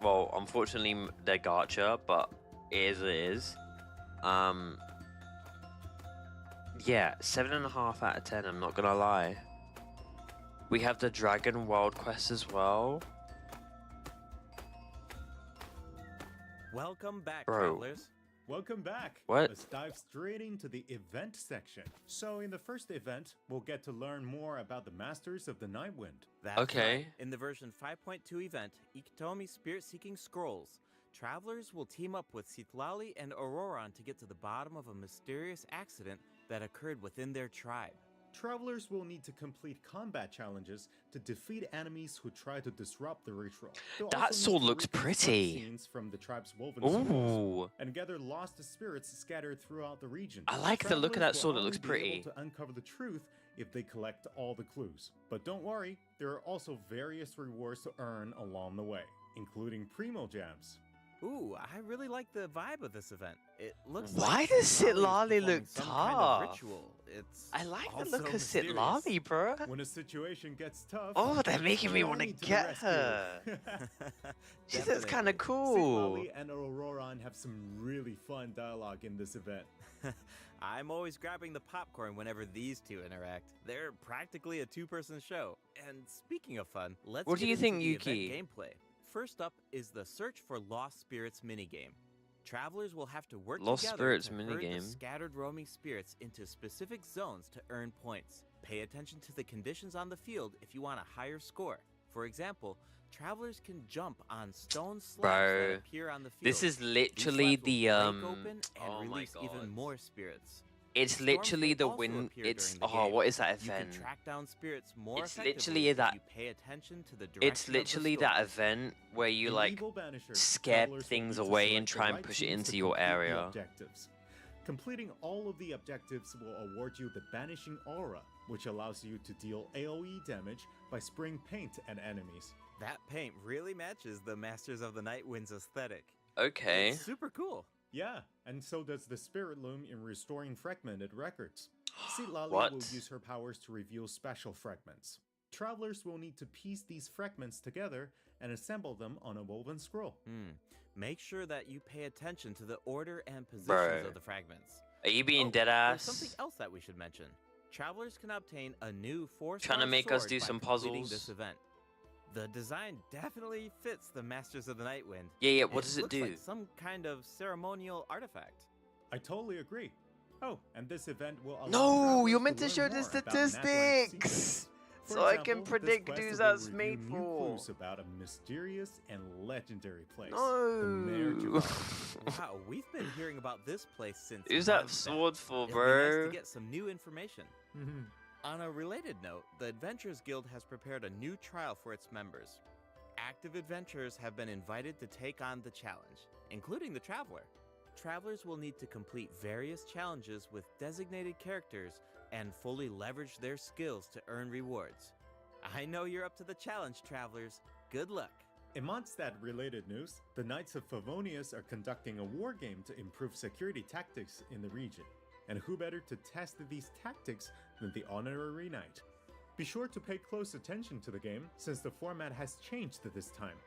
Speaker 1: Well, unfortunately they're gacha, but it is what it is. Yeah, 7.5 out of 10, I'm not gonna lie. We have the Dragon World quest as well.
Speaker 7: Welcome back,
Speaker 1: Bro.
Speaker 7: travelers.
Speaker 6: Welcome back.
Speaker 1: What?
Speaker 6: Let's dive straight into the event section. So in the first event, we'll get to learn more about the Masters of the Nightwind.
Speaker 7: That's
Speaker 1: Okay.
Speaker 7: right. In the version 5.2 event, Ikitomi Spirit Seeking Scrolls, travelers will team up with Citlali and Auroran to get to the bottom of a mysterious accident that occurred within their tribe.
Speaker 6: Travelers will need to complete combat challenges to defeat enemies who try to disrupt the ritual. They'll
Speaker 1: That
Speaker 6: also need
Speaker 1: sword
Speaker 6: to
Speaker 1: looks
Speaker 6: reconstruct
Speaker 1: pretty.
Speaker 6: scenes from the tribe's woven scrolls
Speaker 1: Ooh.
Speaker 6: and gather lost spirits scattered throughout the region.
Speaker 1: I like the look of that
Speaker 6: Travelers
Speaker 1: sword,
Speaker 6: will
Speaker 1: it looks
Speaker 6: only be
Speaker 1: pretty.
Speaker 6: able to uncover the truth if they collect all the clues. But don't worry, there are also various rewards to earn along the way, including Primo Gems.
Speaker 7: Ooh, I really like the vibe of this event. It looks
Speaker 1: Why
Speaker 7: like
Speaker 1: does
Speaker 7: Citlali is
Speaker 1: Citlali
Speaker 7: performing
Speaker 1: look
Speaker 7: some kind of
Speaker 1: tough?
Speaker 7: ritual. It's
Speaker 1: I like the
Speaker 7: also
Speaker 1: look of
Speaker 7: mysterious.
Speaker 1: Citlali, bro.
Speaker 6: When a situation gets tough,
Speaker 1: Oh, they're making me
Speaker 6: fly
Speaker 1: want to
Speaker 6: to the
Speaker 1: get
Speaker 6: rescue.
Speaker 1: her. She looks
Speaker 7: Definitely.
Speaker 1: kind of cool.
Speaker 6: Citlali and Auroran have some really fun dialogue in this event.
Speaker 7: I'm always grabbing the popcorn whenever these two interact. They're practically a two-person show. And speaking of fun, let's
Speaker 1: What do
Speaker 7: get
Speaker 1: you
Speaker 7: into
Speaker 1: think,
Speaker 7: the
Speaker 1: Yuki?
Speaker 7: event gameplay. First up is the Search for Lost Spirits minigame. Travelers will have to work
Speaker 1: Lost
Speaker 7: together
Speaker 1: Spirits
Speaker 7: to herd
Speaker 1: minigame?
Speaker 7: the scattered roaming spirits into specific zones to earn points. Pay attention to the conditions on the field if you want a higher score. For example, travelers can jump on stone slabs
Speaker 1: Bro,
Speaker 7: that appear on the field.
Speaker 1: This is
Speaker 7: These
Speaker 1: literally
Speaker 7: slabs will
Speaker 1: the
Speaker 7: break open and
Speaker 1: oh my
Speaker 7: release even
Speaker 1: God.
Speaker 7: more spirits.
Speaker 1: It's
Speaker 7: Storms
Speaker 1: literally
Speaker 7: may
Speaker 1: the
Speaker 7: also
Speaker 1: wind.
Speaker 7: appear
Speaker 1: It's
Speaker 7: during the
Speaker 1: oh,
Speaker 7: game.
Speaker 1: what is that
Speaker 7: You can
Speaker 1: event?
Speaker 7: track down spirits more
Speaker 1: It's
Speaker 7: effectively
Speaker 1: literally
Speaker 7: if
Speaker 1: that-
Speaker 7: you pay attention to the direction
Speaker 1: It's literally
Speaker 7: of the
Speaker 1: that
Speaker 7: storm.
Speaker 1: event where you
Speaker 6: In
Speaker 1: like
Speaker 6: Evil Banisher,
Speaker 1: scare
Speaker 6: travelers will
Speaker 1: things
Speaker 6: need to
Speaker 1: away
Speaker 6: select
Speaker 1: and
Speaker 6: the
Speaker 1: try and
Speaker 6: right
Speaker 1: push it
Speaker 6: teams
Speaker 1: into
Speaker 6: to
Speaker 1: your
Speaker 6: complete the
Speaker 1: area.
Speaker 6: Objectives. Completing all of the objectives will award you the Banishing Aura, which allows you to deal AoE damage by spraying paint at enemies.
Speaker 7: That paint really matches the Masters of the Nightwind's aesthetic.
Speaker 1: Okay.
Speaker 7: It's super cool.
Speaker 6: Yeah, and so does the Spirit Loom in restoring fragmented records. Lali
Speaker 1: What?
Speaker 6: will use her powers to reveal special fragments. Travelers will need to piece these fragments together and assemble them on a woven scroll.
Speaker 7: Make sure that you pay attention to the order and positions
Speaker 1: Bro.
Speaker 7: of the fragments.
Speaker 1: Are you being
Speaker 7: Oh,
Speaker 1: dead
Speaker 7: there's
Speaker 1: ass?
Speaker 7: something else that we should mention. Travelers can obtain a new 4-star
Speaker 1: Trying to make us
Speaker 7: sword
Speaker 1: do
Speaker 7: by
Speaker 1: some
Speaker 7: completing
Speaker 1: puzzles?
Speaker 7: this event. The design definitely fits the Masters of the Nightwind.
Speaker 1: Yeah, what does it
Speaker 7: looks
Speaker 1: do?
Speaker 7: like some kind of ceremonial artifact.
Speaker 6: I totally agree. Oh, and this event will allow
Speaker 1: No,
Speaker 6: travelers
Speaker 1: you're meant to
Speaker 6: learn
Speaker 1: show the
Speaker 6: more about
Speaker 1: statistics!
Speaker 6: Natlan's secrets. For
Speaker 1: So I can
Speaker 6: example,
Speaker 1: predict
Speaker 6: this quest
Speaker 1: who's
Speaker 6: will
Speaker 1: that's
Speaker 6: reveal
Speaker 1: made
Speaker 6: new
Speaker 1: for.
Speaker 6: clues about a mysterious and legendary place. The Mare
Speaker 1: No.
Speaker 6: Javara.
Speaker 7: Wow, we've been hearing about this place since
Speaker 1: Who's that
Speaker 7: months now.
Speaker 1: sword for,
Speaker 7: It'll be
Speaker 1: bro?
Speaker 7: nice to get some new information. On a related note, the Adventurers Guild has prepared a new trial for its members. Active adventurers have been invited to take on the challenge, including the Traveler. Travelers will need to complete various challenges with designated characters and fully leverage their skills to earn rewards. I know you're up to the challenge, Travelers. Good luck.
Speaker 6: In Mondstadt-related news, the Knights of Favonius are conducting a war game to improve security tactics in the region. And who better to test these tactics than the Honorary Knight? Be sure to pay close attention to the game, since the format has changed this time.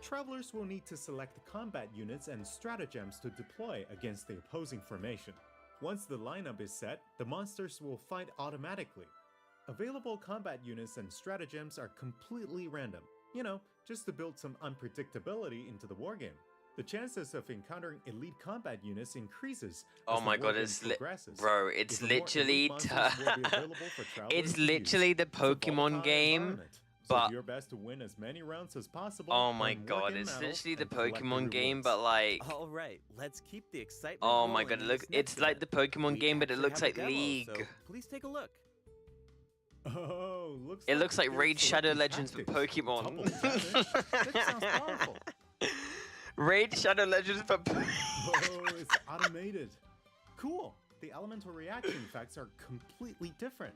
Speaker 6: Travelers will need to select combat units and stratagems to deploy against the opposing formation. Once the lineup is set, the monsters will fight automatically. Available combat units and stratagems are completely random, just to build some unpredictability into the wargame. The chances of encountering elite combat units increases
Speaker 1: Oh
Speaker 6: as
Speaker 1: my
Speaker 6: the
Speaker 1: god,
Speaker 6: wargame progresses.
Speaker 1: bro, it's
Speaker 6: Even more elite
Speaker 1: literally
Speaker 6: monsters will be available for travelers
Speaker 1: it's
Speaker 6: to use.
Speaker 1: literally the
Speaker 6: It's a volatile
Speaker 1: Pokemon game,
Speaker 6: environment, so
Speaker 1: but
Speaker 6: do your best to win as many rounds as possible.
Speaker 1: oh my
Speaker 6: earn
Speaker 1: god,
Speaker 6: wargame
Speaker 1: it's
Speaker 6: medals,
Speaker 1: literally the
Speaker 6: and collect the
Speaker 1: Pokemon game,
Speaker 6: rewards.
Speaker 1: but like,
Speaker 7: All right, let's keep the excitement
Speaker 1: oh my
Speaker 7: rolling
Speaker 1: god,
Speaker 7: in
Speaker 1: look,
Speaker 7: this next
Speaker 1: it's like the
Speaker 7: event.
Speaker 1: Pokemon
Speaker 7: We
Speaker 1: game, but it
Speaker 7: actually
Speaker 1: looks
Speaker 7: have a
Speaker 1: like
Speaker 7: demo,
Speaker 1: League.
Speaker 7: so please take a look.
Speaker 6: Oh,
Speaker 1: It looks like
Speaker 6: they're
Speaker 1: Raid Shadow
Speaker 6: selecting
Speaker 1: Legends for
Speaker 6: tactics.
Speaker 1: Pokemon.
Speaker 6: Couple damage? That sounds powerful.
Speaker 1: Raid Shadow Legends for
Speaker 6: Oh, it's automated. Cool. The elemental reaction effects are completely different.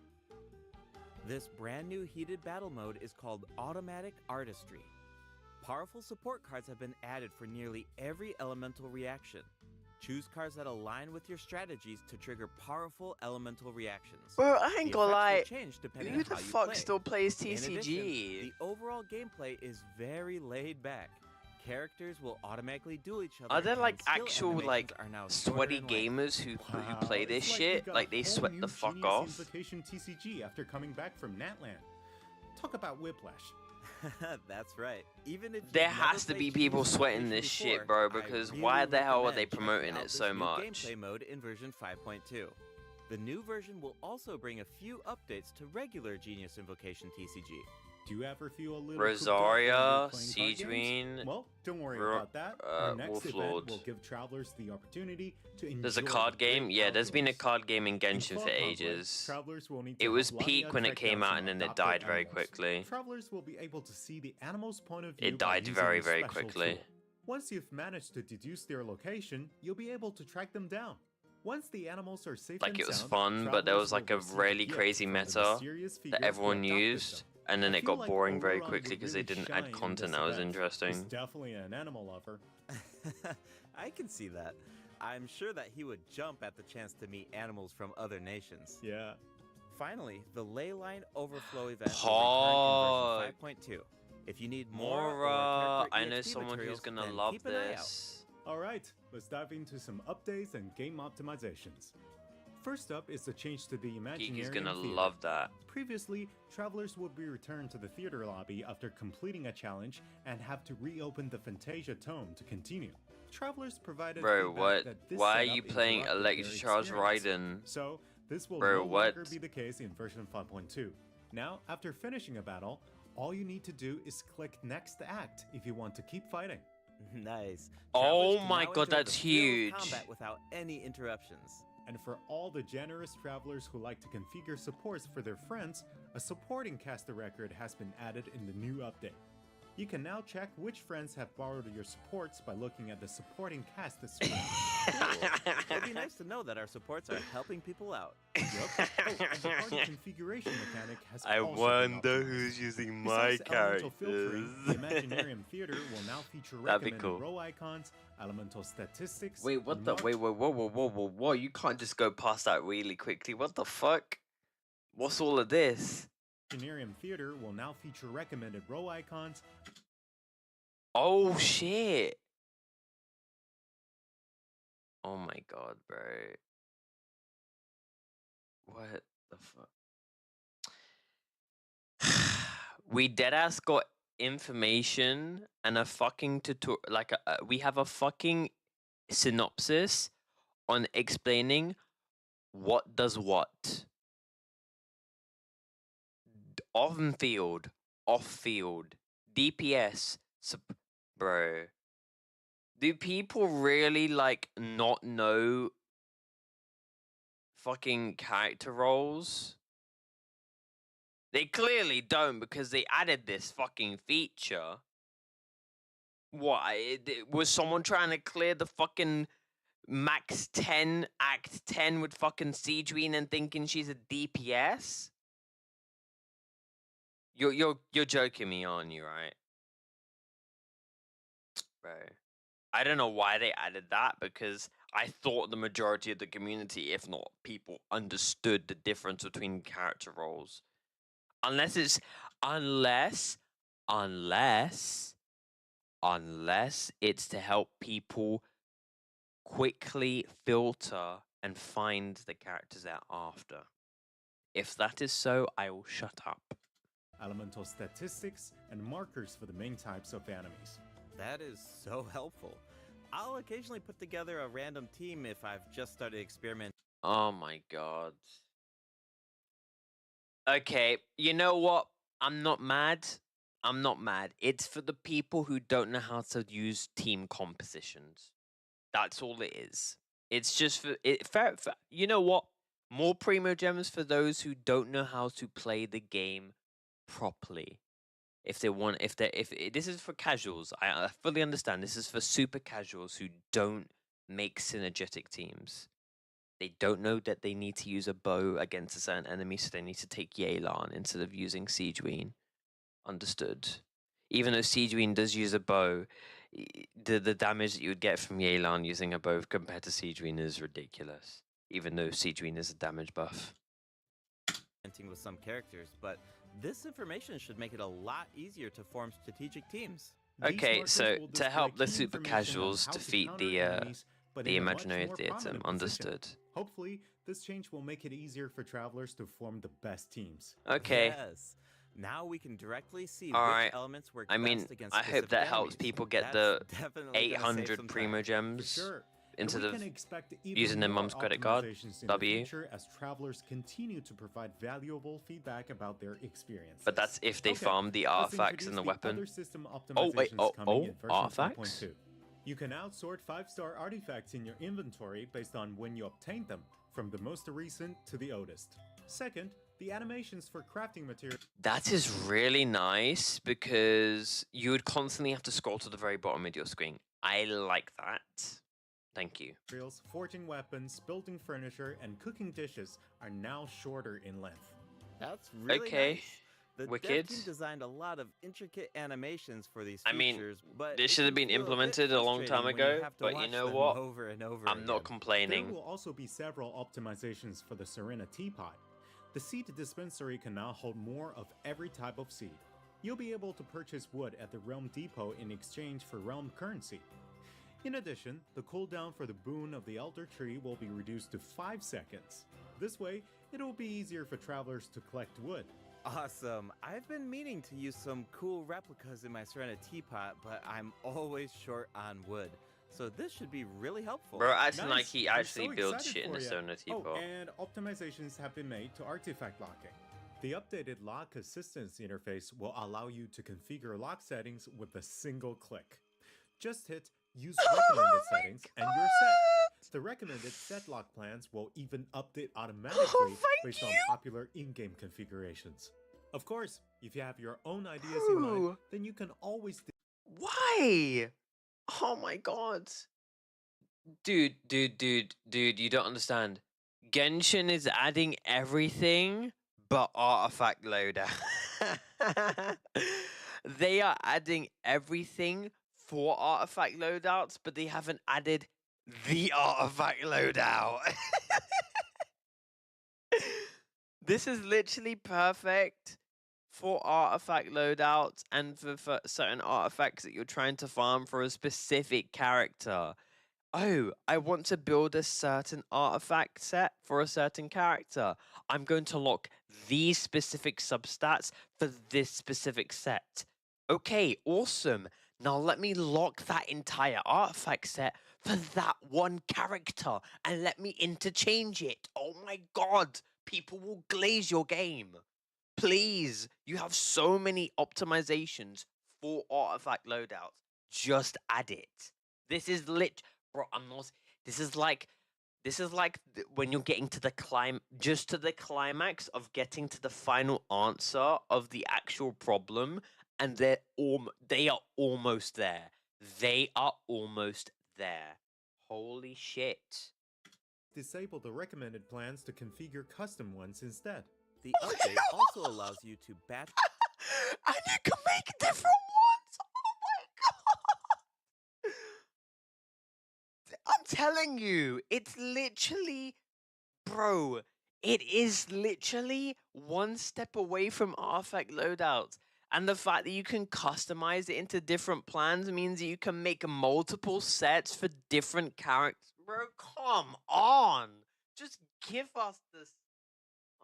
Speaker 7: This brand new heated battle mode is called Automatic Artistry. Powerful support cards have been added for nearly every elemental reaction. Choose cards that align with your strategies to trigger powerful elemental reactions.
Speaker 1: Bro, I ain't
Speaker 7: The
Speaker 1: gonna
Speaker 7: effects will
Speaker 1: lie.
Speaker 7: change depending
Speaker 1: Who
Speaker 7: on
Speaker 1: the
Speaker 7: how you
Speaker 1: fuck
Speaker 7: play.
Speaker 1: still plays
Speaker 7: In addition,
Speaker 1: TCG?
Speaker 7: the overall gameplay is very laid back. Characters will automatically duel each other.
Speaker 1: Are there
Speaker 7: and
Speaker 1: like
Speaker 7: skill
Speaker 1: actual
Speaker 7: animations
Speaker 1: like
Speaker 7: are now shorter
Speaker 1: sweaty
Speaker 7: in length.
Speaker 1: gamers who play
Speaker 6: Wow,
Speaker 1: this
Speaker 6: it's
Speaker 1: shit?
Speaker 6: we got
Speaker 1: Like
Speaker 6: a
Speaker 1: they
Speaker 6: whole
Speaker 1: sweat
Speaker 6: new
Speaker 1: the fuck
Speaker 6: Genius
Speaker 1: off?
Speaker 6: Invocation TCG after coming back from Natland. Talk about whiplash.
Speaker 7: That's right. Even if
Speaker 1: There
Speaker 7: you've never
Speaker 1: has to
Speaker 7: played
Speaker 1: be people
Speaker 7: Genius
Speaker 1: sweating
Speaker 7: Invocation
Speaker 1: this shit,
Speaker 7: before,
Speaker 1: bro,
Speaker 7: I
Speaker 1: because
Speaker 7: really
Speaker 1: why the hell are they
Speaker 7: recommend checking
Speaker 1: promoting
Speaker 7: out
Speaker 1: it
Speaker 7: this
Speaker 1: so
Speaker 7: new
Speaker 1: much?
Speaker 7: Gameplay mode in version 5.2. The new version will also bring a few updates to regular Genius Invocation TCG.
Speaker 6: Do you ever feel a little
Speaker 1: Rosaria,
Speaker 6: cooped up when you're playing card
Speaker 1: Siege
Speaker 6: games?
Speaker 1: Queen,
Speaker 6: Well, don't worry
Speaker 1: Ro-
Speaker 6: about that. Our next
Speaker 1: Wolf
Speaker 6: event
Speaker 1: Lord.
Speaker 6: will give travelers the opportunity to enjoy
Speaker 1: There's a
Speaker 6: the
Speaker 1: card game?
Speaker 6: great
Speaker 1: Yeah, there's been a
Speaker 6: outdoors.
Speaker 1: card game in
Speaker 6: In
Speaker 1: Genshin
Speaker 6: Fall
Speaker 1: for
Speaker 6: Conflict,
Speaker 1: ages.
Speaker 6: travelers will need to
Speaker 1: It was
Speaker 6: help
Speaker 1: peak
Speaker 6: Lamia
Speaker 1: when it
Speaker 6: track
Speaker 1: came
Speaker 6: down
Speaker 1: out
Speaker 6: some
Speaker 1: and then it
Speaker 6: adopted
Speaker 1: died very
Speaker 6: animals.
Speaker 1: quickly.
Speaker 6: Travelers will be able to see the animal's point of view.
Speaker 1: It
Speaker 6: by
Speaker 1: died
Speaker 6: using
Speaker 1: very,
Speaker 6: a
Speaker 1: very
Speaker 6: special
Speaker 1: quickly.
Speaker 6: tool. Once you've managed to deduce their location, you'll be able to track them down. Once the animals are safe
Speaker 1: Like
Speaker 6: and
Speaker 1: it was
Speaker 6: sound,
Speaker 1: fun, but there
Speaker 6: travelers
Speaker 1: was like
Speaker 6: will
Speaker 1: a
Speaker 6: receive
Speaker 1: really
Speaker 6: gift
Speaker 1: crazy
Speaker 6: from the
Speaker 1: meta
Speaker 6: mysterious figure
Speaker 1: that
Speaker 6: who
Speaker 1: everyone
Speaker 6: adopted
Speaker 1: used,
Speaker 6: them.
Speaker 1: and then
Speaker 6: I
Speaker 1: it
Speaker 6: feel
Speaker 1: got
Speaker 6: like
Speaker 1: boring very
Speaker 6: Oberon
Speaker 1: quickly
Speaker 6: would
Speaker 1: because
Speaker 6: really
Speaker 1: they didn't
Speaker 6: shine
Speaker 1: add
Speaker 6: in
Speaker 1: content
Speaker 6: this
Speaker 1: that was
Speaker 6: event. He's
Speaker 1: interesting.
Speaker 6: definitely an animal lover.
Speaker 7: I can see that. I'm sure that he would jump at the chance to meet animals from other nations.
Speaker 6: Yeah.
Speaker 7: Finally, the Leyline Overflow event
Speaker 1: Pod.
Speaker 7: will return in version 5.2. If you need more or
Speaker 1: Mora,
Speaker 7: character
Speaker 1: I know
Speaker 7: EXP
Speaker 1: someone who's
Speaker 7: materials,
Speaker 1: gonna
Speaker 7: then
Speaker 1: love
Speaker 7: keep an eye out.
Speaker 1: this.
Speaker 6: Alright, let's dive into some updates and game optimizations. First up is the change to the Imaginarium
Speaker 1: Geeky's gonna
Speaker 6: Theater.
Speaker 1: love that.
Speaker 6: Previously, travelers would be returned to the theater lobby after completing a challenge and have to reopen the Fantasia Tome to continue. Travelers provided
Speaker 1: Bro,
Speaker 6: feedback
Speaker 1: what?
Speaker 6: that this
Speaker 1: Why are
Speaker 6: setup
Speaker 1: you playing
Speaker 6: interrupted their
Speaker 1: Electrocharge
Speaker 6: experience.
Speaker 1: Raiden?
Speaker 6: So, this will
Speaker 1: Bro,
Speaker 6: no
Speaker 1: what?
Speaker 6: longer be the case in version 5.2. Now, after finishing a battle, all you need to do is click Next Act if you want to keep fighting.
Speaker 7: Nice.
Speaker 1: Oh
Speaker 7: Travelers can
Speaker 1: my
Speaker 7: now
Speaker 1: god,
Speaker 7: enjoy
Speaker 1: that's
Speaker 7: the thrill of
Speaker 1: huge.
Speaker 7: combat without any interruptions.
Speaker 6: And for all the generous travelers who like to configure supports for their friends, a supporting caster record has been added in the new update. You can now check which friends have borrowed your supports by looking at the supporting cast screen.
Speaker 7: Cool. It'd be nice to know that our supports are helping people out.
Speaker 6: Yup. Oh, and the party configuration mechanic has
Speaker 1: I
Speaker 6: also been
Speaker 1: wonder
Speaker 6: optimized.
Speaker 1: who's using my
Speaker 6: Besides elemental filtering, the
Speaker 1: characters.
Speaker 6: Imaginarium Theater will now feature
Speaker 1: That'd be
Speaker 6: recommended
Speaker 1: cool.
Speaker 6: row icons, elemental statistics.
Speaker 1: Wait, what the? Wait, whoa, whoa, whoa, whoa, whoa, whoa! You can't just go past that really quickly. What the fuck? What's all of this?
Speaker 6: Imaginarium Theater will now feature recommended row icons.
Speaker 1: Oh shit! Oh my god, bro! What the fuck? We deadass got information and a fucking we have a fucking synopsis on explaining what does what. On field, off field, DPS, bro. Do people really like not know fucking character roles? They clearly don't because they added this fucking feature. What? Was someone trying to clear the fucking max 10 act 10 with fucking Siegeween and thinking she's a DPS? You're joking me, aren't you, right? Bro. I don't know why they added that because I thought the majority of the community, if not people, understood the difference between character roles. Unless it's unless it's to help people quickly filter and find the characters they're after. If that is so, I will shut up.
Speaker 6: Elemental statistics and markers for the main types of enemies.
Speaker 7: That is so helpful. I'll occasionally put together a random team if I've just started experimenting.
Speaker 1: Oh my god. Okay, you know what? I'm not mad. It's for the people who don't know how to use team compositions. That's all it is. It's just for it. Fair, you know what? More primo gems for those who don't know how to play the game properly. If this is for casuals, I fully understand. This is for super casuals who don't make synergetic teams. They don't know that they need to use a bow against a certain enemy, so they need to take Yelan instead of using Siegeween. Understood. Even though Siegeween does use a bow, the damage that you would get from Yelan using a bow compared to Siegeween is ridiculous. Even though Siegeween is a damage buff.
Speaker 7: With some characters, but this information should make it a lot easier to form strategic teams.
Speaker 1: Okay, so to help the super casuals defeat the Imaginary Theater, understood.
Speaker 6: Hopefully, this change will make it easier for travelers to form the best teams.
Speaker 1: Okay.
Speaker 7: Yes. Now we can directly see
Speaker 1: Alright.
Speaker 7: which elements work
Speaker 1: I mean,
Speaker 7: best against
Speaker 1: I hope
Speaker 7: specific
Speaker 1: that helps
Speaker 7: enemies.
Speaker 1: people get
Speaker 7: That's
Speaker 1: the
Speaker 7: definitely gonna save
Speaker 1: 800
Speaker 7: some
Speaker 1: primo
Speaker 7: time.
Speaker 1: gems
Speaker 6: Sure.
Speaker 1: instead
Speaker 6: we
Speaker 1: of
Speaker 6: can expect even
Speaker 1: using their
Speaker 6: more
Speaker 1: mum's credit card.
Speaker 6: optimizations in
Speaker 1: W.
Speaker 6: the future as travelers continue to provide valuable feedback about their experiences.
Speaker 1: But that's if they
Speaker 6: Okay,
Speaker 1: farm the
Speaker 6: let's
Speaker 1: artifacts and the
Speaker 6: introduce
Speaker 1: weapon.
Speaker 6: other system
Speaker 1: Oh, wait,
Speaker 6: optimizations coming in version
Speaker 1: artifacts?
Speaker 6: 5.2. You can now sort 5-star artifacts in your inventory based on when you obtained them, from the most recent to the oldest. Second, the animations for crafting materials.
Speaker 1: That is really nice because you would constantly have to scroll to the very bottom of your screen. I like that. Thank you.
Speaker 6: Forging weapons, building furniture, and cooking dishes are now shorter in length.
Speaker 7: That's really
Speaker 1: Okay.
Speaker 7: nice. The
Speaker 1: Wicked.
Speaker 7: dev team designed a lot of intricate animations for these
Speaker 1: I mean,
Speaker 7: features, but
Speaker 1: this
Speaker 7: it
Speaker 1: should have
Speaker 7: can
Speaker 1: been
Speaker 7: feel a bit
Speaker 1: implemented a long
Speaker 7: frustrating
Speaker 1: time
Speaker 7: when you
Speaker 1: ago,
Speaker 7: have to
Speaker 1: but you
Speaker 7: watch
Speaker 1: know
Speaker 7: them
Speaker 1: what?
Speaker 7: over and over
Speaker 1: I'm not
Speaker 7: again.
Speaker 1: complaining.
Speaker 6: There will also be several optimizations for the Serena teapot. The seed dispensary can now hold more of every type of seed. You'll be able to purchase wood at the Realm Depot in exchange for Realm currency. In addition, the cooldown for the boon of the Elder Tree will be reduced to 5 seconds. This way, it will be easier for travelers to collect wood.
Speaker 7: Awesome. I've been meaning to use some cool replicas in my Serena teapot, but I'm always short on wood. So this should be really helpful.
Speaker 1: Bro, acting like
Speaker 6: Nice.
Speaker 1: he
Speaker 6: I'm
Speaker 1: actually
Speaker 6: so
Speaker 1: builds
Speaker 6: excited
Speaker 1: shit in
Speaker 6: for
Speaker 1: a
Speaker 6: ya.
Speaker 1: Sona
Speaker 6: Oh,
Speaker 1: teapot.
Speaker 6: and optimizations have been made to artifact locking. The updated lock assistance interface will allow you to configure lock settings with a single click. Just hit Use Recommended Settings and you're set. The recommended set lock plans will even update automatically based on popular in-game configurations. Of course, if you have your own ideas in mind, then you can always
Speaker 1: Why? Oh my god. Dude, you don't understand. Genshin is adding everything but artifact loadout. They are adding everything for artifact loadouts, but they haven't added the artifact loadout. This is literally perfect for artifact loadouts and for certain artifacts that you're trying to farm for a specific character. Oh, I want to build a certain artifact set for a certain character. I'm going to lock these specific substats for this specific set. Okay, awesome. Now let me lock that entire artifact set for that one character and let me interchange it. Oh my god, people will glaze your game. Please, you have so many optimizations for artifact loadouts. Just add it. This is bro. I'm not. This is like. When you're getting to the just to the climax of getting to the final answer of the actual problem, and they are almost there. They are almost there. Holy shit!
Speaker 6: Disable the recommended plans to configure custom ones instead.
Speaker 7: The update also allows you to batch.
Speaker 1: And you can make different ones. Oh my god! I'm telling you, it's literally, bro. It is literally one step away from artifact loadouts. And the fact that you can customize it into different plans means that you can make multiple sets for different characters. Bro, come on. Just give us this.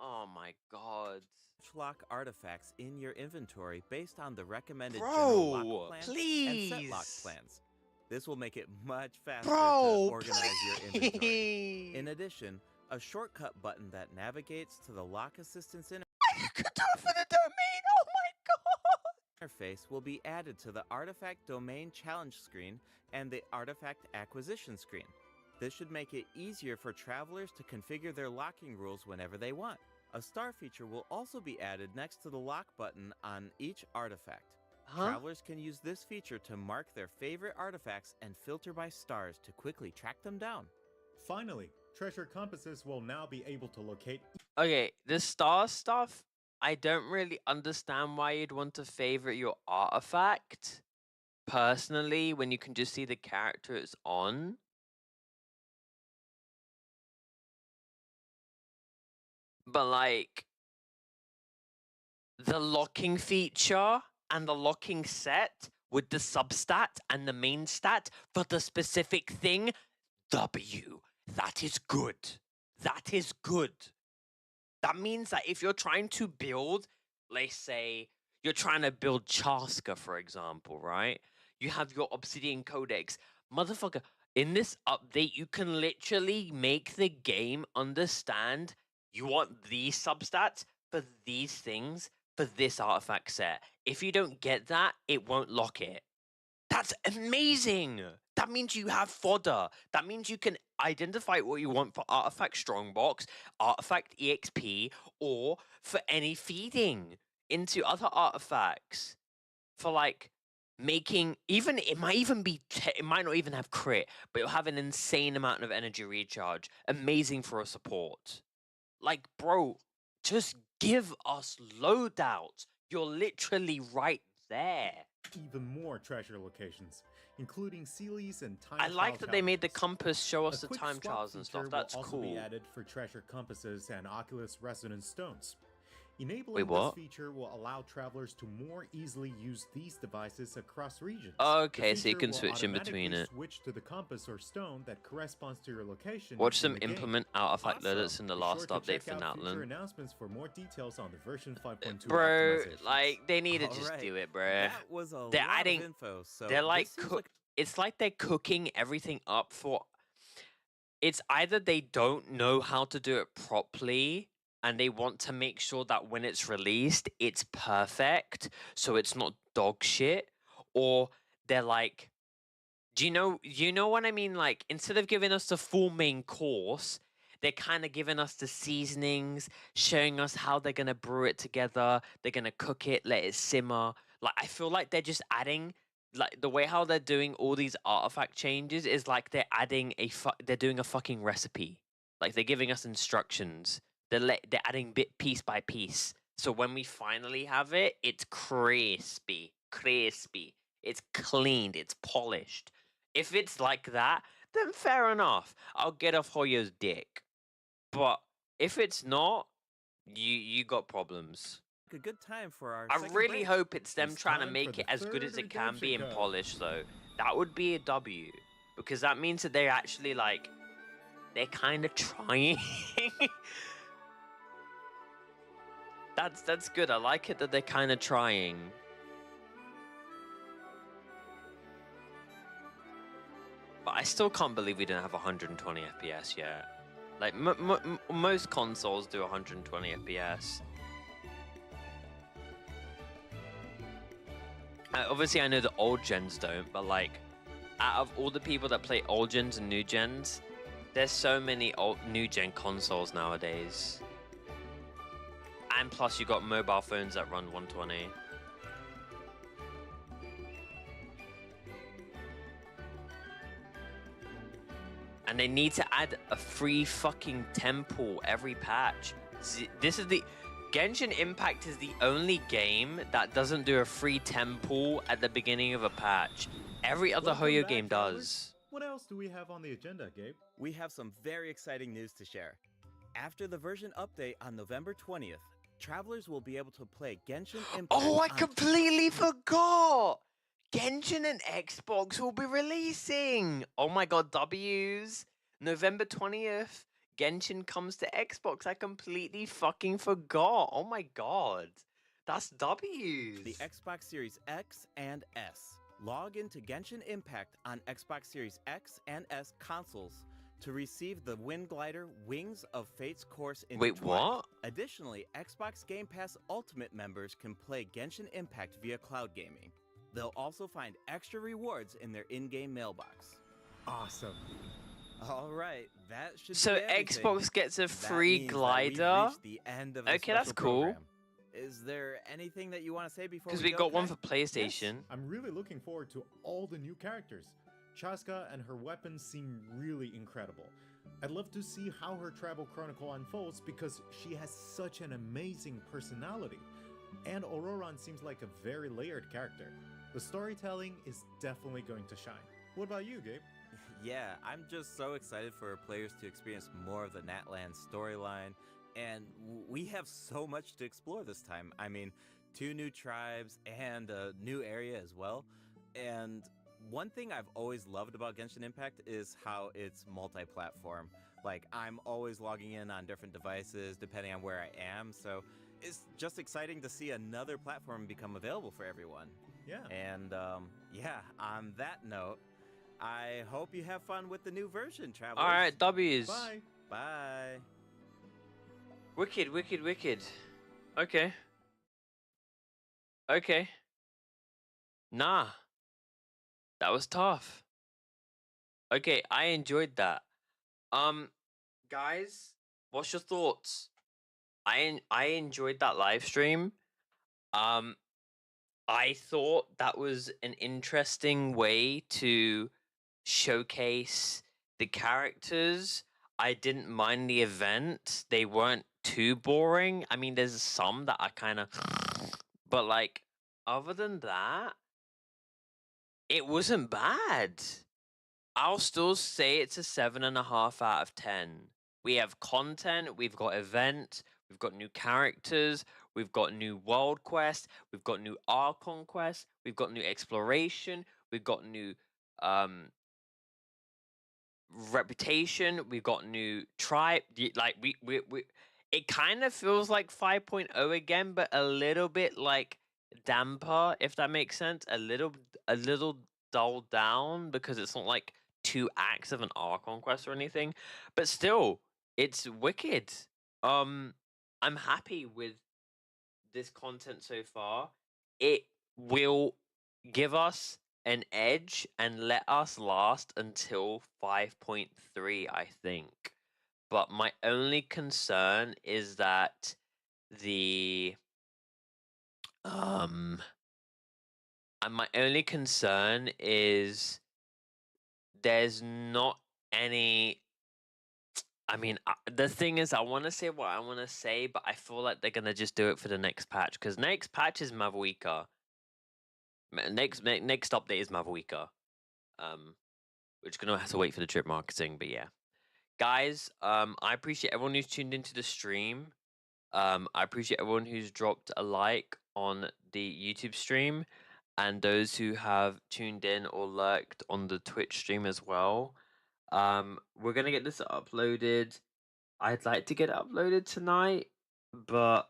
Speaker 1: Oh my god.
Speaker 7: Lock artifacts in your inventory based on the recommended general
Speaker 1: Bro,
Speaker 7: lock plans and set lock
Speaker 1: please.
Speaker 7: plans. This will make it much faster
Speaker 1: Bro,
Speaker 7: to organize your inventory.
Speaker 1: please.
Speaker 7: In addition, a shortcut button that navigates to the lock assistance
Speaker 1: You could do it for the domain. Oh my god.
Speaker 7: interface will be added to the Artifact Domain Challenge screen and the Artifact Acquisition screen. This should make it easier for travelers to configure their locking rules whenever they want. A star feature will also be added next to the lock button on each artifact. Travelers can use this feature to mark their favorite artifacts and filter by stars to quickly track them down.
Speaker 6: Finally, treasure compasses will now be able to locate.
Speaker 1: Okay, the star stuff, I don't really understand why you'd want to favorite your artifact personally when you can just see the character it's on. But like the locking feature and the locking set with the substat and the main stat for the specific thing, W. That is good. That is good. That means that if you're trying to build, let's say, you're trying to build Chaska, for example, right? You have your Obsidian Codex. Motherfucker, in this update, you can literally make the game understand you want these substats for these things for this artifact set. If you don't get that, it won't lock it. That's amazing. That means you have fodder. That means you can identify what you want for Artifact Strongbox, Artifact EXP, or for any feeding into other artifacts. For like making it might even be it might not even have crit, but it'll have an insane amount of energy recharge. Amazing for a support. Like, bro, just give us loadouts. You're literally right there.
Speaker 6: Even more treasure locations, including Sealies and time
Speaker 1: I like
Speaker 6: trial
Speaker 1: that they made the
Speaker 6: challenges.
Speaker 1: compass show us
Speaker 6: A
Speaker 1: the
Speaker 6: quick
Speaker 1: time
Speaker 6: swap
Speaker 1: trials and
Speaker 6: feature
Speaker 1: stuff. That's
Speaker 6: will also
Speaker 1: cool.
Speaker 6: be added for treasure compasses and Oculus Resonance stones. Enabling
Speaker 1: Wait, what?
Speaker 6: this feature will allow travelers to more easily use these devices across regions.
Speaker 1: Okay,
Speaker 6: The
Speaker 1: so you
Speaker 6: feature
Speaker 1: can
Speaker 6: will
Speaker 1: switch in between
Speaker 6: automatically
Speaker 1: it.
Speaker 6: Switch to the compass or stone that corresponds to your location.
Speaker 1: Watch
Speaker 6: in
Speaker 1: them
Speaker 6: the game.
Speaker 1: implement artifact
Speaker 6: Also,
Speaker 1: loadouts in the
Speaker 6: be
Speaker 1: last
Speaker 6: sure to
Speaker 1: update
Speaker 6: check
Speaker 1: for
Speaker 6: out future
Speaker 1: Natlan.
Speaker 6: announcements for more details on the version 5.2
Speaker 1: Bro,
Speaker 6: optimizations.
Speaker 1: like they need to just
Speaker 7: Alright,
Speaker 1: do it, bro.
Speaker 7: That was a
Speaker 1: They're
Speaker 7: lot
Speaker 1: adding-
Speaker 7: of info. So
Speaker 1: They're like,
Speaker 7: this seems
Speaker 1: it's like they're cooking everything up for. It's either they don't know how to do it properly and they want to make sure that when it's released, it's perfect, so it's not dog shit, or they're like, you know what I mean? Like, instead of giving us the full main course, they're kind of giving us the seasonings, showing us how they're gonna brew it together. They're gonna cook it, let it simmer. Like, I feel like they're just adding like the way how they're doing all these artifact changes is like they're adding they're doing a fucking recipe. Like they're giving us instructions. They're adding bit piece by piece. So when we finally have it, it's crispy, crispy. It's cleaned, it's polished. If it's like that, then fair enough. I'll get off Hoyo's dick. But if it's not, you got problems.
Speaker 7: A good time for our
Speaker 1: I
Speaker 7: second
Speaker 1: really
Speaker 7: break.
Speaker 1: hope it's them
Speaker 6: It's
Speaker 1: trying to
Speaker 6: time for
Speaker 1: make
Speaker 6: the
Speaker 1: it as good
Speaker 6: third
Speaker 1: as it can be
Speaker 6: redemption
Speaker 1: and
Speaker 6: code.
Speaker 1: polished, though. That would be a W. Because that means that they're actually, like, they're kind of trying. That's good. I like it that they're kind of trying. But I still can't believe we didn't have 120 FPS yet. Like, most consoles do 120 FPS. Obviously, I know the old gens don't, but like, out of all the people that play old gens and new gens, there's so many new gen consoles nowadays. And plus, you got mobile phones that run 120. And they need to add a free fucking temple every patch. This is the Genshin Impact is the only game that doesn't do a free temple at the beginning of a patch. Every other
Speaker 6: Welcome
Speaker 1: Hoyo
Speaker 6: back,
Speaker 1: game
Speaker 6: travelers.
Speaker 1: does.
Speaker 6: What else do we have on the agenda, Gabe?
Speaker 7: We have some very exciting news to share. After the version update on November 20th, travelers will be able to play Genshin Impact.
Speaker 1: Oh, I
Speaker 7: on
Speaker 1: completely forgot! Genshin and Xbox will be releasing! Oh my god, W's! November 20th, Genshin comes to Xbox. I completely fucking forgot. Oh my god. That's W's.
Speaker 7: the Xbox Series X and S. Log into Genshin Impact on Xbox Series X and S consoles to receive the Wind Glider Wings of Fate's course intertwined.
Speaker 1: Wait, what?
Speaker 7: Additionally, Xbox Game Pass Ultimate members can play Genshin Impact via cloud gaming. They'll also find extra rewards in their in-game mailbox.
Speaker 6: Awesome.
Speaker 7: All right, that should
Speaker 1: So
Speaker 7: be everything.
Speaker 1: Xbox gets a
Speaker 7: That
Speaker 1: free
Speaker 7: means that we've
Speaker 1: glider?
Speaker 7: reached the end of the
Speaker 1: Okay, that's
Speaker 7: special
Speaker 1: cool.
Speaker 7: program. Is there anything that you want to say before
Speaker 1: Because
Speaker 7: we
Speaker 1: we
Speaker 7: go,
Speaker 1: got one
Speaker 7: Kai?
Speaker 1: for PlayStation.
Speaker 6: I'm really looking forward to all the new characters. Chaska and her weapons seem really incredible. I'd love to see how her travel chronicle unfolds because she has such an amazing personality. And Auroran seems like a very layered character. The storytelling is definitely going to shine. What about you, Gabe?
Speaker 7: Yeah, I'm just so excited for players to experience more of the Natlan storyline, and we have so much to explore this time. I mean, 2 new tribes and a new area as well. And one thing I've always loved about Genshin Impact is how it's multi-platform. Like, I'm always logging in on different devices depending on where I am, so it's just exciting to see another platform become available for everyone.
Speaker 6: Yeah.
Speaker 7: And yeah, on that note, I hope you have fun with the new version, travelers.
Speaker 1: Alright, W's.
Speaker 6: Bye.
Speaker 7: Bye.
Speaker 1: Wicked, wicked, wicked. Okay. Okay. Nah. That was tough. Okay, I enjoyed that. Guys, what's your thoughts? I enjoyed that live stream. I thought that was an interesting way to showcase the characters. I didn't mind the event. They weren't too boring. I mean, there's some that I kind of, but like, other than that, it wasn't bad. I'll still say it's a 7.5 out of 10. We have content, we've got event, we've got new characters, we've got new world quest, we've got new Archon quest, we've got new exploration, we've got new reputation, we've got new tribe. Like we it kind of feels like 5.0 again, but a little bit like damper, if that makes sense. A little dulled down because it's not like 2 acts of an Archon quest or anything, but still, it's wicked. I'm happy with this content so far. It will give us an edge and let us last until 5.3, I think. But my only concern is that the And my only concern is there's not any. I mean, the thing is, I want to say what I want to say, but I feel like they're gonna just do it for the next patch because next patch is Mavuika. Next update is Mavuika. We're just gonna have to wait for the drip marketing, but yeah, guys. I appreciate everyone who's tuned into the stream. I appreciate everyone who's dropped a like on the YouTube stream, and those who have tuned in or lurked on the Twitch stream as well. We're gonna get this uploaded. I'd like to get it uploaded tonight, but